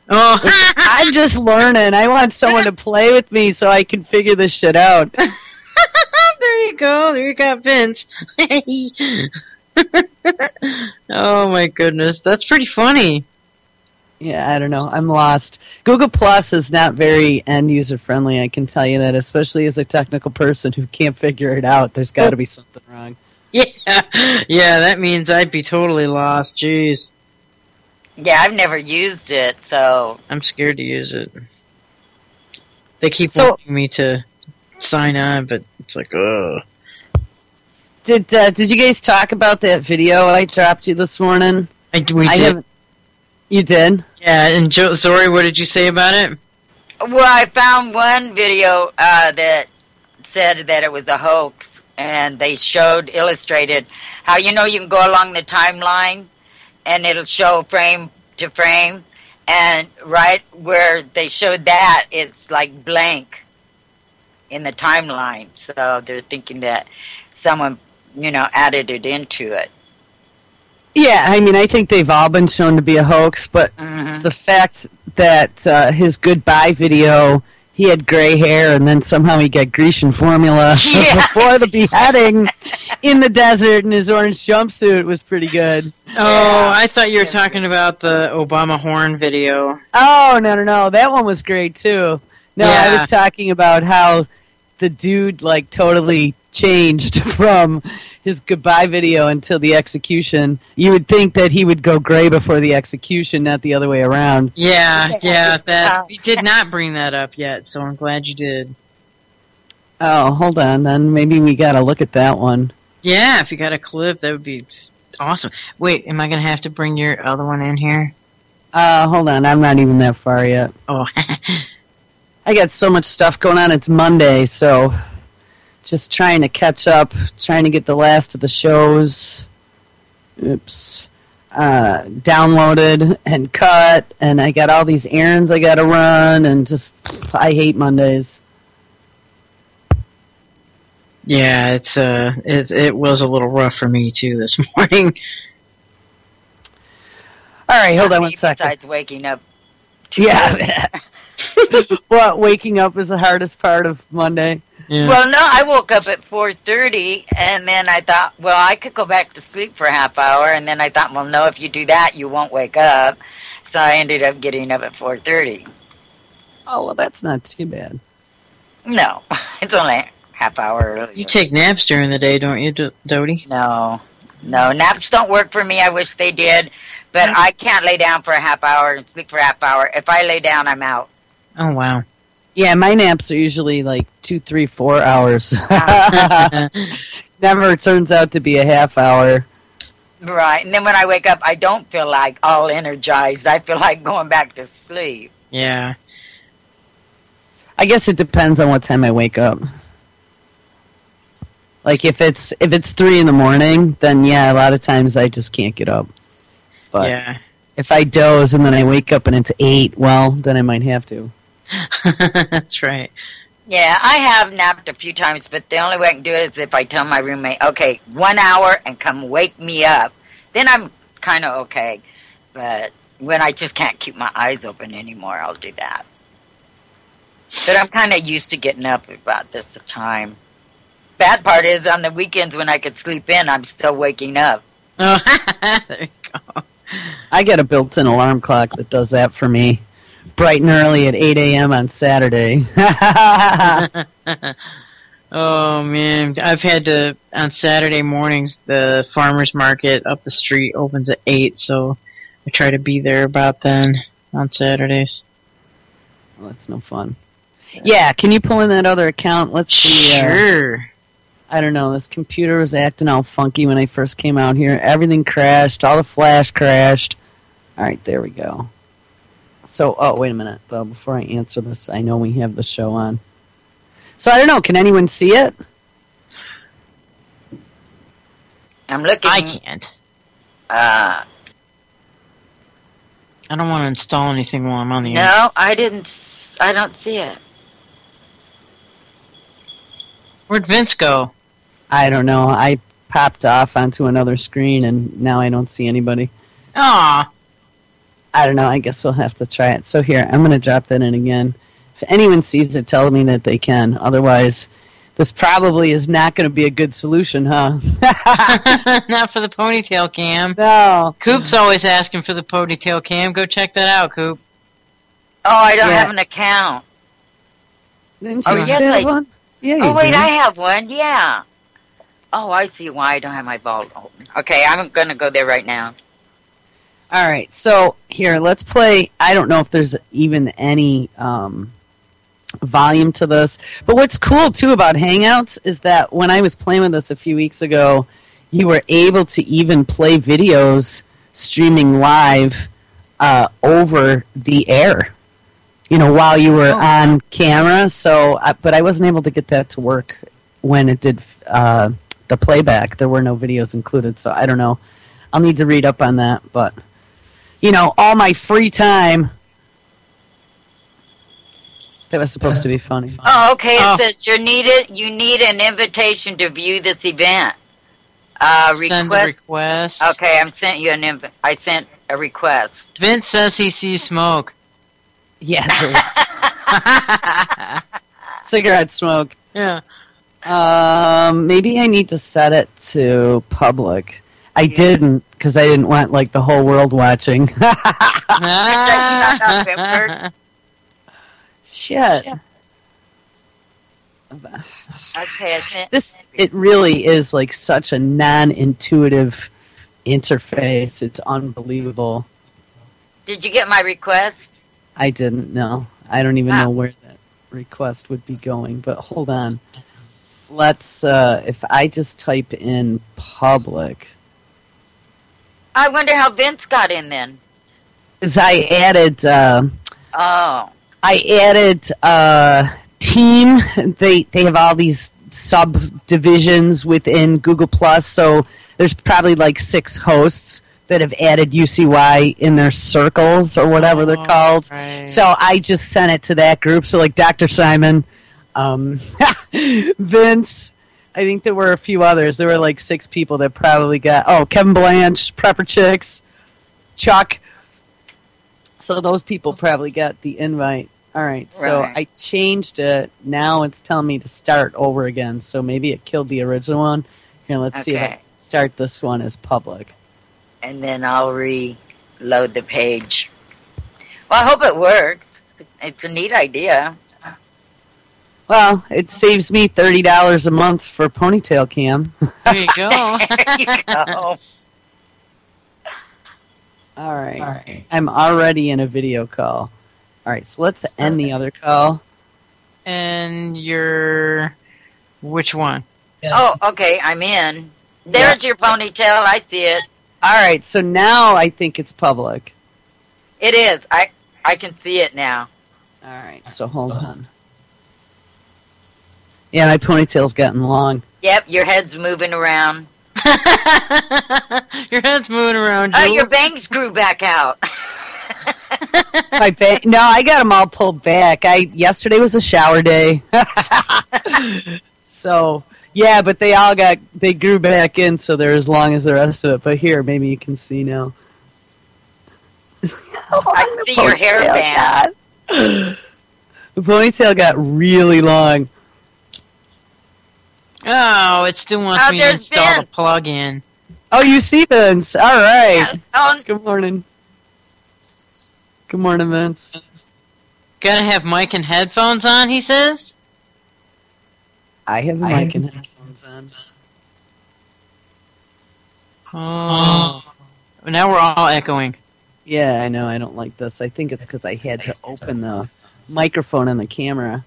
Oh, I'm just learning. I want someone to play with me so I can figure this shit out. There you go. There you got Vince. Oh my goodness, that's pretty funny. Yeah, I don't know. I'm lost. Google Plus is not very end-user friendly, I can tell you that, especially as a technical person who can't figure it out. There's got to be something wrong. Yeah, that means I'd be totally lost. Jeez. Yeah, I've never used it, so... I'm scared to use it. They keep wanting me to sign on, but it's like, ugh. Did you guys talk about that video I dropped you this morning? We did. You did? Yeah, and Zori, what did you say about it? Well, I found one video that said that it was a hoax, and they illustrated how, you can go along the timeline, and it'll show frame to frame, and right where they showed that, it's like blank in the timeline. So they're thinking that someone, added it into it. Yeah, I mean, I think they've all been shown to be a hoax, but the fact that his goodbye video, he had gray hair, and then somehow he got Grecian formula before the beheading in the desert in his orange jumpsuit was pretty good. Oh, I thought you were talking about the Obama horn video. Oh, no. That one was great, too. No, yeah. I was talking about how the dude, like, totally changed from his goodbye video until the execution. You would think that he would go gray before the execution, not the other way around. Yeah, that you did not bring that up yet, so I'm glad you did. Oh, hold on, then. Maybe we gotta look at that one. Yeah, if you got a clip, that would be awesome. Wait, am I gonna have to bring your other one in here? Hold on, I'm not even that far yet. Oh. I got so much stuff going on. It's Monday, so just trying to catch up, trying to get the last of the shows downloaded and cut, and I got all these errands I gotta run, and just, I hate Mondays. Yeah, it was a little rough for me too this morning. All right, hold on one second. Besides waking up. Yeah. What, waking up is the hardest part of Monday? Yeah. Well, no, I woke up at 4:30, and then I thought, well, I could go back to sleep for a half hour, and then I thought, well, no, if you do that, you won't wake up. So I ended up getting up at 4:30. Oh, well, that's not too bad. No, it's only a half hour earlier. You take naps during the day, don't you, Dodie? No, naps don't work for me. I wish they did, but I can't lay down for a half hour and sleep for a half hour. If I lay down, I'm out. Oh, wow. Yeah, my naps are usually like 2, 3, 4 hours. Never turns out to be a half hour. Right. And then when I wake up, I don't feel like all energized. I feel like going back to sleep. Yeah. I guess it depends on what time I wake up. Like if it's 3 in the morning, then yeah, a lot of times I just can't get up. But yeah. If I doze and then I wake up and it's 8, well, then I might have to. That's right. Yeah, I have napped a few times, but the only way I can do it is if I tell my roommate, okay, 1 hour and come wake me up. Then I'm kind of okay. But when I just can't keep my eyes open anymore, I'll do that. But I'm kind of used to getting up about this time. Bad part is on the weekends when I could sleep in, I'm still waking up. Oh, there you go. I get a built-in alarm clock that does that for me. Bright and early at 8 a.m. on Saturday. Oh, man. I've had to, on Saturday mornings, the farmer's market up the street opens at 8, so I try to be there about then on Saturdays. Well, that's no fun. Yeah, can you pull in that other account? Let's see. Sure. I don't know. This computer was acting all funky when I first came out here. Everything crashed. All the flash crashed. All right, there we go. So, oh, wait a minute, though. Before I answer this, I know we have the show on. So, I don't know. Can anyone see it? I'm looking. I can't. Uh, I don't want to install anything while I'm on the internet. no, I don't see it. Where'd Vince go? I don't know. I popped off onto another screen, and now I don't see anybody. Aw. I don't know. I guess we'll have to try it. So here, I'm going to drop that in again. If anyone sees it, tell me that they can. Otherwise, this probably is not going to be a good solution, huh? Not for the ponytail cam. No. Coop's always asking for the ponytail cam. Go check that out, Coop. Oh, I don't have an account. Didn't Oh, you yes, used to have I- one? Yeah, you Oh, wait, do. I have one, yeah. Oh, I see why I don't have my vault open. Okay, I'm going to go there right now. All right, so here, let's play. I don't know if there's even any volume to this, but what's cool too about Hangouts is that when I was playing with this a few weeks ago, you were able to even play videos streaming live over the air, you know, while you were on camera. So, but I wasn't able to get that to work when it did the playback. There were no videos included, so I don't know. I'll need to read up on that, but. You know, all my free time. That was supposed to be funny. Oh, okay, it says you need an invitation to view this event. Send a request. Okay, I sent a request. Vince says he sees smoke. Yeah. Cigarette smoke. Yeah. Maybe I need to set it to public. I didn't, because I didn't want, like, the whole world watching. Shit. Okay, It really is, like, such a non-intuitive interface. It's unbelievable. Did you get my request? I didn't know. I don't even know where that request would be going, but hold on. Let's, if I just type in public... I wonder how Vince got in then. Because I added... Oh. I added team. They have all these subdivisions within Google Plus, so there's probably like 6 hosts that have added UCY in their circles or whatever they're called. Right. So I just sent it to that group. So like Dr. Simon, Vince, I think there were a few others. There were like 6 people that probably got, Kevin Blanche, Prepper Chicks, Chuck. So those people probably got the invite. All right, so I changed it. Now it's telling me to start over again. So maybe it killed the original one. Here, let's see if I can start this one as public. And then I'll reload the page. Well, I hope it works. It's a neat idea. Well, it saves me $30 a month for Ponytail Cam. There you go. There you go. All right. I'm already in a video call. All right, so let's end the other call. And which one? Oh, okay, I'm in. There's your ponytail. I see it. All right, so now I think it's public. It is. I can see it now. All right, so hold on. Yeah, my ponytail's gotten long. Yep, your head's moving around. Your head's moving around, Jules. Oh, your bangs grew back out. No, I got them all pulled back. Yesterday was a shower day. So, yeah, but they grew back in, so they're as long as the rest of it. But here, maybe you can see now. I see your hairband. The ponytail got really long. Oh, it still wants me to install the plug-in. Oh, you see Vince. All right. Yeah. Good morning. Good morning, Vince. Gotta have mic and headphones on, he says? I have a mic and headphones on. Oh. Now we're all echoing. Yeah, I know. I don't like this. I think it's because I had to open the microphone and the camera.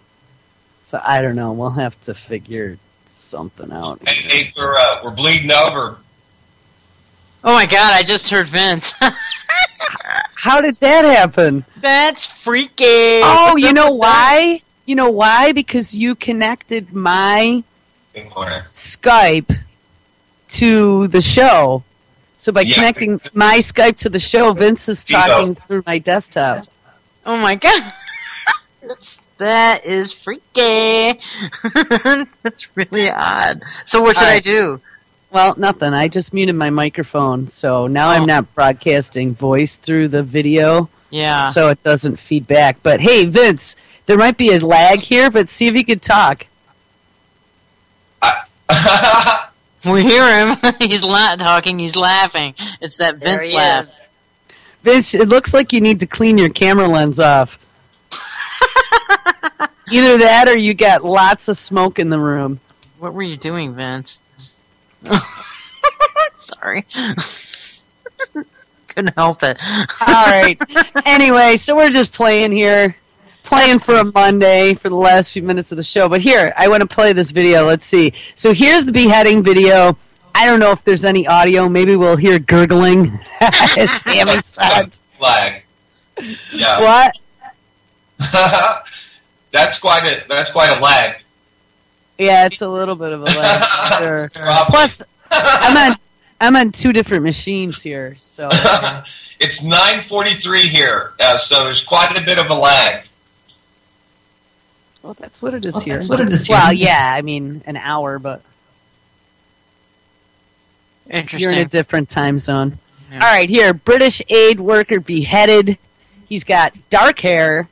So I don't know. We'll have to figure something out. Hey, we're bleeding over. Oh my god, I just heard Vince. How did that happen? That's freaky. Oh, you know why? You know why? Because you connected my Skype to the show. So by connecting my Skype to the show, Vince is talking through my desktop. Oh my god. That is freaky. That's really odd. So what should I do? Well, nothing. I just muted my microphone, so now I'm not broadcasting voice through the video. Yeah. So it doesn't feed back. But hey, Vince, there might be a lag here, but see if you could talk. We hear him. He's not talking, he's laughing. It's that Vince laugh. Vince, it looks like you need to clean your camera lens off. Either that or you got lots of smoke in the room. What were you doing, Vince? Sorry. Couldn't help it. Alright. Anyway, so we're just playing here. Playing for a Monday for the last few minutes of the show. But here, I want to play this video. Let's see. So here's the beheading video. I don't know if there's any audio. Maybe we'll hear gurgling. As Sammy said. Lag. Yeah. What? That's quite a lag. Yeah, it's a little bit of a lag. Sure. Plus, I'm on two different machines here, so. It's 9:43 here, so there's quite a bit of a lag. Well, that's what it is here. Well, yeah, I mean, an hour, but. Interesting. You're in a different time zone. Yeah. All right, here, British aid worker beheaded. He's got dark hair.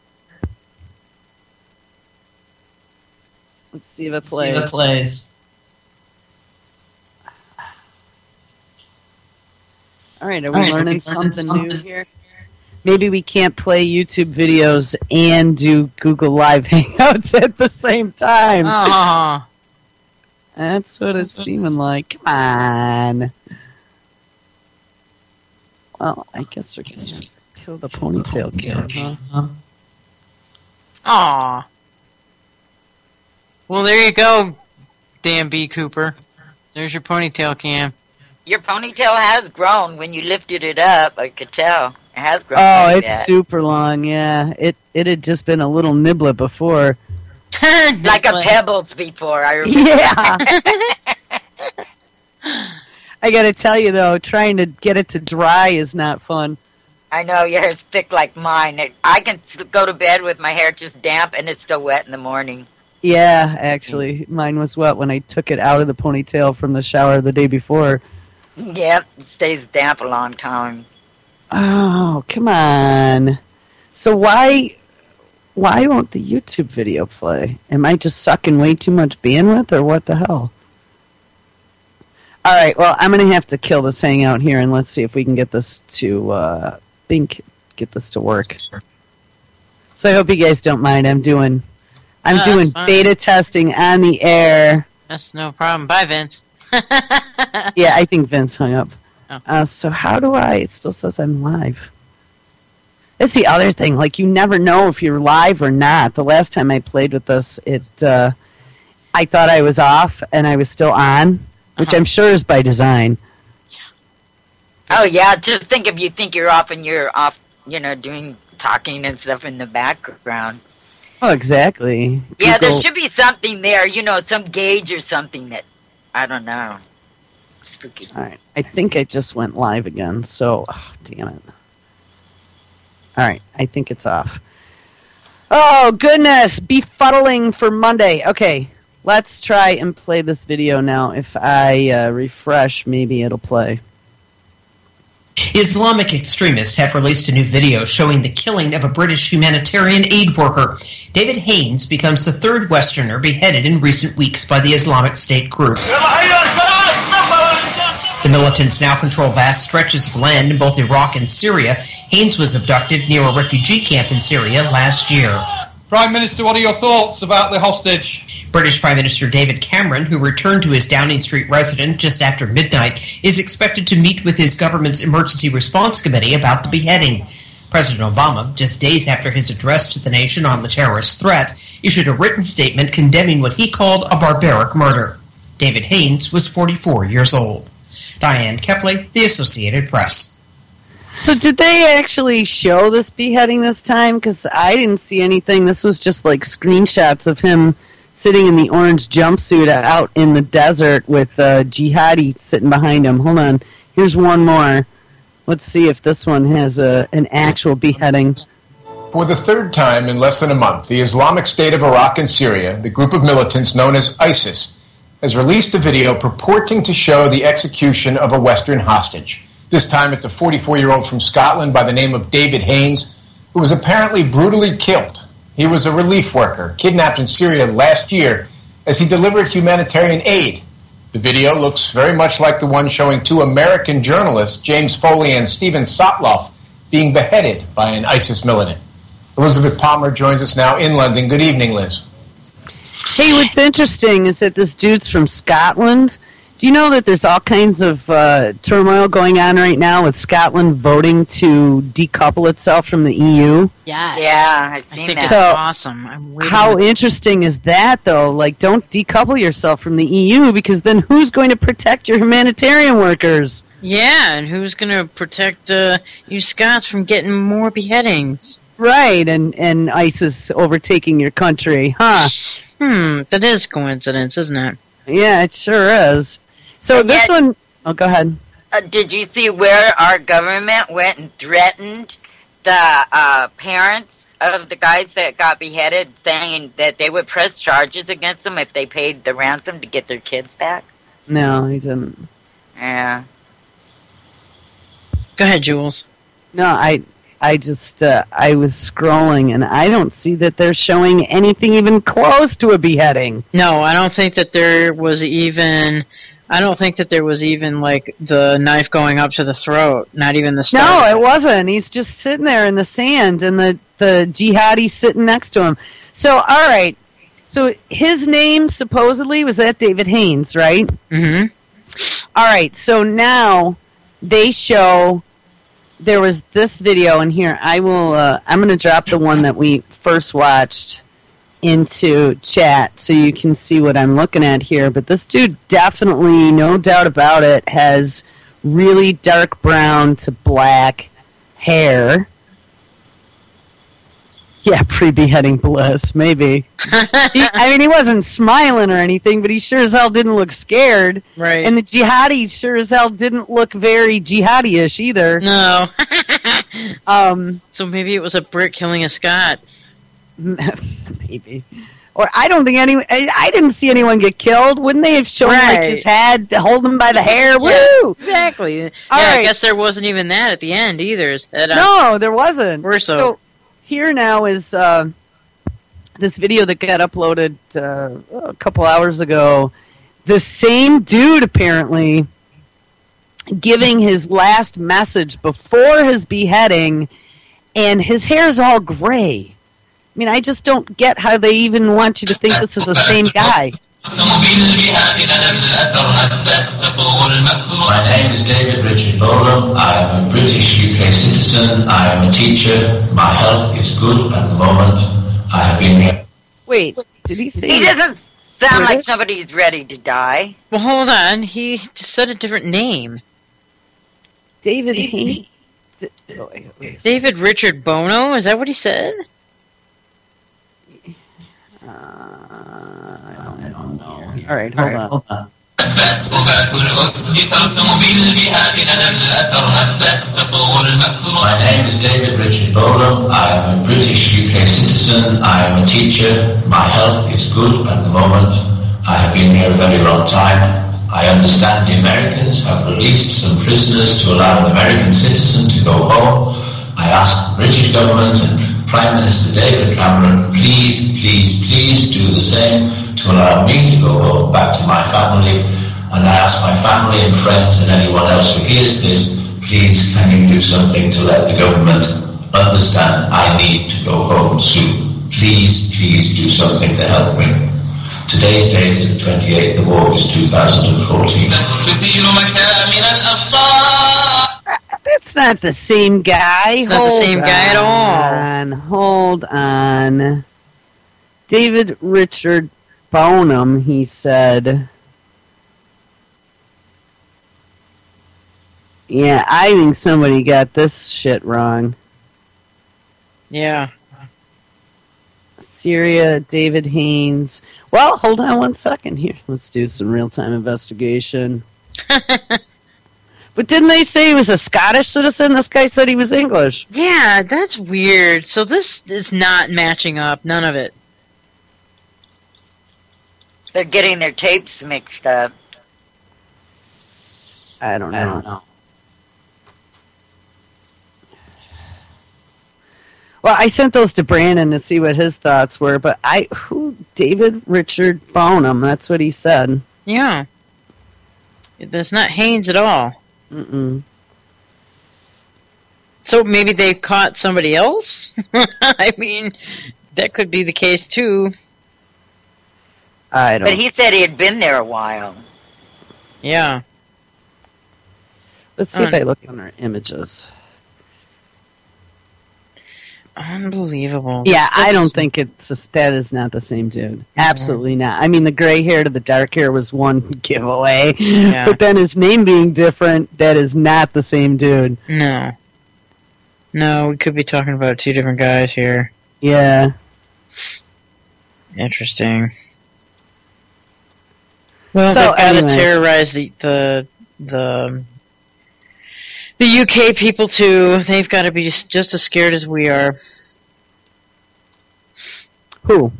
Let's see if it plays. All right, are we learning something new here? Maybe we can't play YouTube videos and do Google Live Hangouts at the same time. Oh. That's what it's seeming like. Come on. Well, I guess we're going to have to kill the ponytail kid, huh? Aw. Well, there you go, damn B. Cooper. There's your ponytail cam. Your ponytail has grown when you lifted it up. I could tell. It has grown. Oh, it's super long, yeah. It had just been a little nibbler before. Like a Pebbles before, I remember. Yeah. I gotta tell you, though, trying to get it to dry is not fun. I know, your hair's thick like mine. I can go to bed with my hair just damp and it's still wet in the morning. Yeah, actually. Mine was wet when I took it out of the ponytail from the shower the day before. Yep, it stays damp a long time. Oh, come on. So why won't the YouTube video play? Am I just sucking way too much bandwidth, or what the hell? All right, well, I'm going to have to kill this hangout here, and let's see if we can get this to get this to work. So I hope you guys don't mind. I'm doing beta testing on the air. That's no problem. Bye, Vince. Yeah, I think Vince hung up. Oh. So how do it still says I'm live. That's the other thing. Like, you never know if you're live or not. The last time I played with this, I thought I was off and I was still on, which I'm sure is by design. Oh, yeah. Just think if you think you're off and you're off, doing talking and stuff in the background. Oh, exactly. Yeah, there should be something there, some gauge or something that, I don't know. Spooky. All right. I think I just went live again, so, damn it. All right. I think it's off. Oh, goodness. Befuddling for Monday. Okay. Let's try and play this video now. If I refresh, maybe it'll play. Islamic extremists have released a new video showing the killing of a British humanitarian aid worker. David Haynes becomes the third Westerner beheaded in recent weeks by the Islamic State group. The militants now control vast stretches of land in both Iraq and Syria. Haynes was abducted near a refugee camp in Syria last year. Prime Minister, what are your thoughts about the hostage? British Prime Minister David Cameron, who returned to his Downing Street residence just after midnight, is expected to meet with his government's Emergency Response Committee about the beheading. President Obama, just days after his address to the nation on the terrorist threat, issued a written statement condemning what he called a barbaric murder. David Haynes was 44 years old. Diane Kepley, The Associated Press. So did they actually show this beheading this time? Because I didn't see anything. This was just like screenshots of him sitting in the orange jumpsuit out in the desert with jihadi sitting behind him. Hold on. Here's one more. Let's see if this one has an actual beheading. For the third time in less than a month, the Islamic State of Iraq and Syria, the group of militants known as ISIS, has released a video purporting to show the execution of a Western hostage. This time it's a 44-year-old from Scotland by the name of David Haynes, who was apparently brutally killed. He was a relief worker, kidnapped in Syria last year as he delivered humanitarian aid. The video looks very much like the one showing two American journalists, James Foley and Stephen Sotloff, being beheaded by an ISIS militant. Elizabeth Palmer joins us now in London. Good evening, Liz. Hey, what's interesting is that this dude's from Scotland. Do you know that there's all kinds of turmoil going on right now with Scotland voting to decouple itself from the EU? Yes. Yeah, I think that. it's So, awesome. How interesting is that, though? Like, don't decouple yourself from the EU, because then who's going to protect your humanitarian workers? Yeah, and who's going to protect you Scots from getting more beheadings? Right, and ISIS overtaking your country, huh? That is coincidence, isn't it? Yeah, it sure is. So And this yet- one... Oh, go ahead. Did you see where our government went and threatened the parents of the guys that got beheaded, saying that they would press charges against them if they paid the ransom to get their kids back? No, he didn't. Yeah. Go ahead, Jules. No, I was scrolling, and I don't see that they're showing anything even close to a beheading. No, I don't think that there was even... like, the knife going up to the throat. Not even the start. No, it wasn't. He's just sitting there in the sand, and the jihadi sitting next to him. So, all right. So, his name, supposedly, was that David Haynes, right? Mm-hmm. All right. So, now, they show... There was this video, and here, I'm going to drop the one that we first watched into chat so you can see what I'm looking at here. But this dude definitely, no doubt about it, has really dark brown to black hair. Yeah, pre-beheading bliss, maybe. He wasn't smiling or anything, but he sure as hell didn't look scared. Right. And the jihadi sure as hell didn't look very jihadi-ish either. No. So maybe it was a Brit killing a Scot. Maybe. Or I don't think I didn't see anyone get killed. Wouldn't they have shown like his head, hold him by the hair? Woo! Exactly. All I right. guess there wasn't even that at the end either. His head up. No, there wasn't. So here now is this video that got uploaded a couple hours ago. The same dude apparently giving his last message before his beheading, and his hair's all gray. I mean, I just don't get how they even want you to think this is the same guy. My name is David Richard Bolam. I am a British UK citizen. I am a teacher. My health is good at the moment. I have been here. Wait, did he say... He doesn't sound like British? somebody's ready to die. Well, hold on. He just said a different name. David Haynes? David Richard Bono? Is that what he said? I don't know. All right, hold on. My name is David Richard Bolam. I am a British UK citizen. I am a teacher. My health is good at the moment. I have been here a very long time. I understand the Americans have released some prisoners to allow an American citizen to go home. I ask the British government and Prime Minister David Cameron, please, please, please do the same to allow me to go home back to my family. And I ask my family and friends and anyone else who hears this, please can you do something to let the government understand I need to go home soon. Please, please do something to help me. Today's date is the 28th of August 2014. That's not the same guy. It's not the same guy at all. Hold on. David Richard Bonham, he said. Yeah, I think somebody got this shit wrong. Yeah. Syria, David Haynes. Well, hold on one second here. Let's do some real-time investigation. But didn't they say he was a Scottish citizen? This guy said he was English. Yeah, that's weird. So this is not matching up. None of it. They're getting their tapes mixed up. I don't know. Well, I sent those to Brandon to see what his thoughts were, but David Richard Bonham, that's what he said. Yeah. That's not Haynes at all. Mm-mm. So maybe they caught somebody else? I mean, that could be the case too. I don't. But he said he had been there a while. Yeah. Let's see if I look on our images. Unbelievable. Yeah, I don't think that is not the same dude. Absolutely not. I mean, the gray hair to the dark hair was one giveaway. Yeah. But then his name being different, that is not the same dude. No. No, we could be talking about two different guys here. Yeah. Interesting. Well, So, they've got to anyway. terrorize the UK people too. They've got to be just as scared as we are. Who?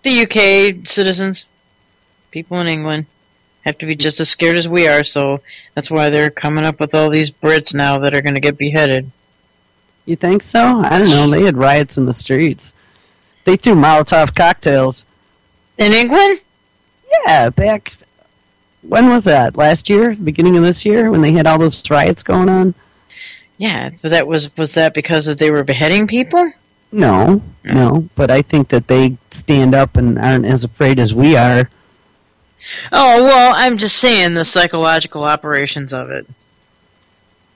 The UK citizens, people in England, have to be just as scared as we are. So that's why they're coming up with all these Brits now that are going to get beheaded. You think so? I don't know. They had riots in the streets. They threw Molotov cocktails. In England? Yeah, back... When was that? Last year? Beginning of this year? When they had all those riots going on? Yeah, but was that because they were beheading people? No. But I think that they stand up and aren't as afraid as we are. Oh, well, I'm just saying the psychological operations of it.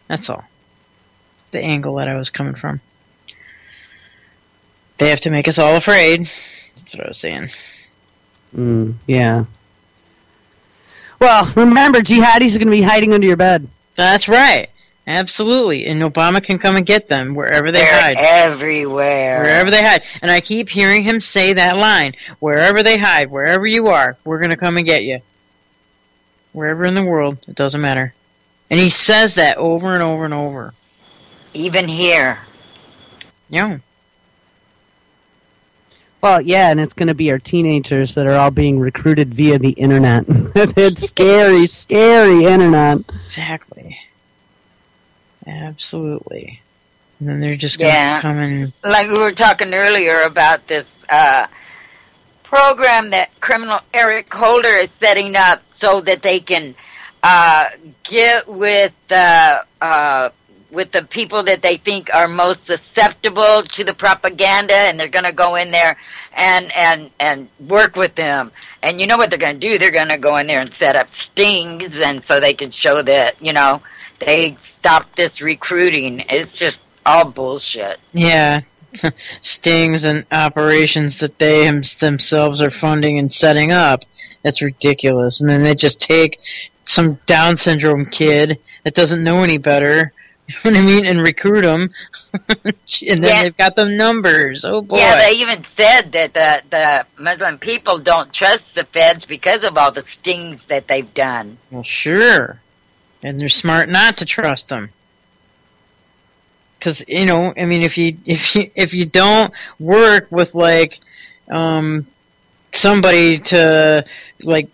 That's all. The angle that I was coming from. They have to make us all afraid. That's what I was saying. Yeah. Well, remember, jihadis are going to be hiding under your bed. That's right. Absolutely. And Obama can come and get them wherever they They're hide. everywhere. Wherever they hide. And I keep hearing him say that line. Wherever they hide, wherever you are, we're going to come and get you. Wherever in the world, it doesn't matter. And he says that over and over and over. Even here. Yeah. Well, yeah, and it's going to be our teenagers that are all being recruited via the internet. It's scary, scary internet. Exactly. Absolutely. And then they're just going to come and... Like we were talking earlier about this program that criminal Eric Holder is setting up so that they can get with with the people that they think are most susceptible to the propaganda, and they're going to go in there and work with them. And you know what they're going to do? They're going to go in there and set up stings, and so they can show that, they stopped this recruiting. It's just all bullshit. Yeah. Stings and operations that they themselves are funding and setting up. That's ridiculous. And then they just take some Down syndrome kid that doesn't know any better, you know what I mean, and recruit them. And then they've got the numbers. Oh, boy. Yeah, they even said that the Muslim people don't trust the feds because of all the stings that they've done. Well, sure. And they're smart not to trust them. Because, I mean, if you don't work with, somebody to,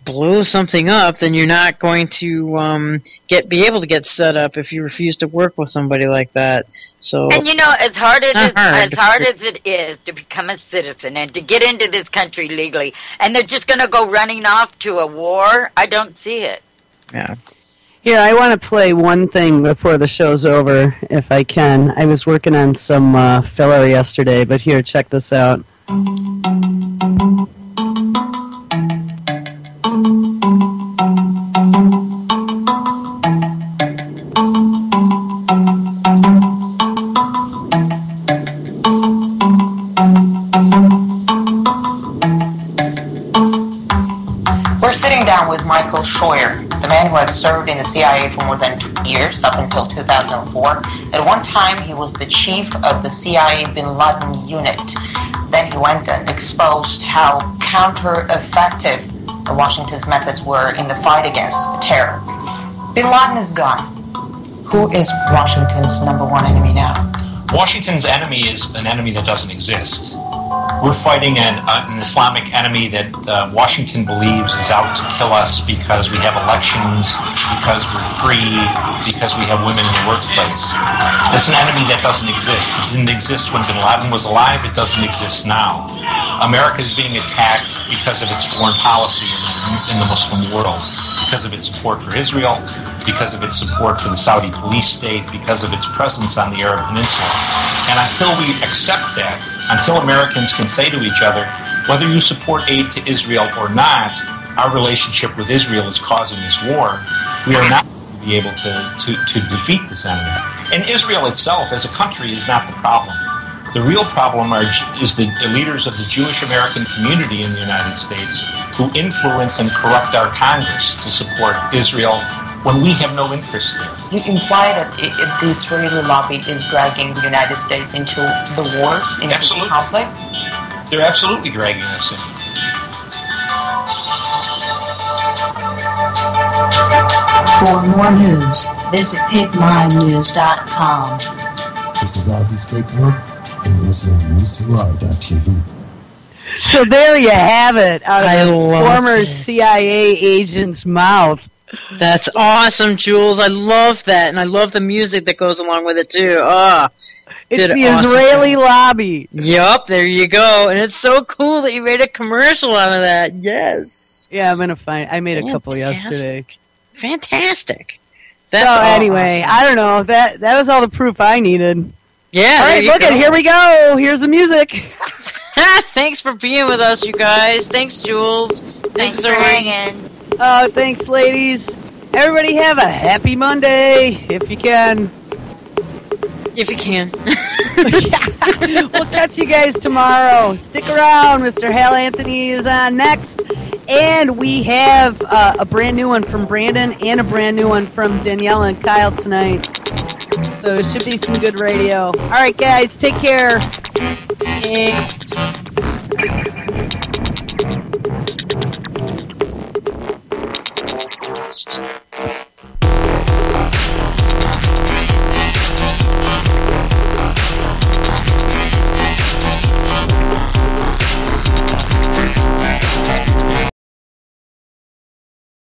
blow something up, then you're not going to be able to get set up if you refuse to work with somebody like that. So, and as hard as it is to become a citizen and to get into this country legally, and they're just going to go running off to a war, I don't see it. Yeah. Here, I want to play one thing before the show's over, if I can. I was working on some filler yesterday, but here, check this out. We're sitting down with Michael Scheuer, the man who has served in the CIA for more than 2 years, up until 2004. At one time, he was the chief of the CIA Bin Laden unit. Then he went and exposed how counter-effective Washington's methods were in the fight against terror. Bin Laden is gone. Who is Washington's number one enemy now? Washington's enemy is an enemy that doesn't exist. We're fighting an Islamic enemy that Washington believes is out to kill us because we have elections, because we're free, because we have women in the workplace. It's an enemy that doesn't exist. It didn't exist when bin Laden was alive. It doesn't exist now. America is being attacked because of its foreign policy in the Muslim world, because of its support for Israel, because of its support for the Saudi police state, because of its presence on the Arab Peninsula. And until we accept that, until Americans can say to each other, whether you support aid to Israel or not, our relationship with Israel is causing this war, we are not going to be able to defeat this enemy. And Israel itself, as a country, is not the problem. The real problem is the leaders of the Jewish American community in the United States who influence and corrupt our Congress to support Israel when we have no interest there. You imply that the Israeli lobby is dragging the United States into the wars, into the conflicts? They're absolutely dragging us in. For more news, visit pigminews.com. This is Ozzy Skateboard, and this is NewsHawaii.tv. So there you have it, out of the former CIA agent's mouth. That's awesome, Jules. I love that, and I love the music that goes along with it, too. It's the Israeli lobby. Yup, there you go. And it's so cool that you made a commercial out of that. Yes. Yeah, I'm going to find... I made a couple yesterday. Fantastic. So anyway, awesome. I don't know. That was all the proof I needed. Yeah. All right, look at here we go. Here's the music. Thanks for being with us, you guys. Thanks, Jules. Thanks for hanging. Oh, thanks, ladies. Everybody have a happy Monday, if you can. If you can. We'll catch you guys tomorrow. Stick around. Mr. Hal Anthony is on next. And we have a brand new one from Brandon and a brand new one from Danielle and Kyle tonight. So it should be some good radio. All right, guys. Take care. Hey.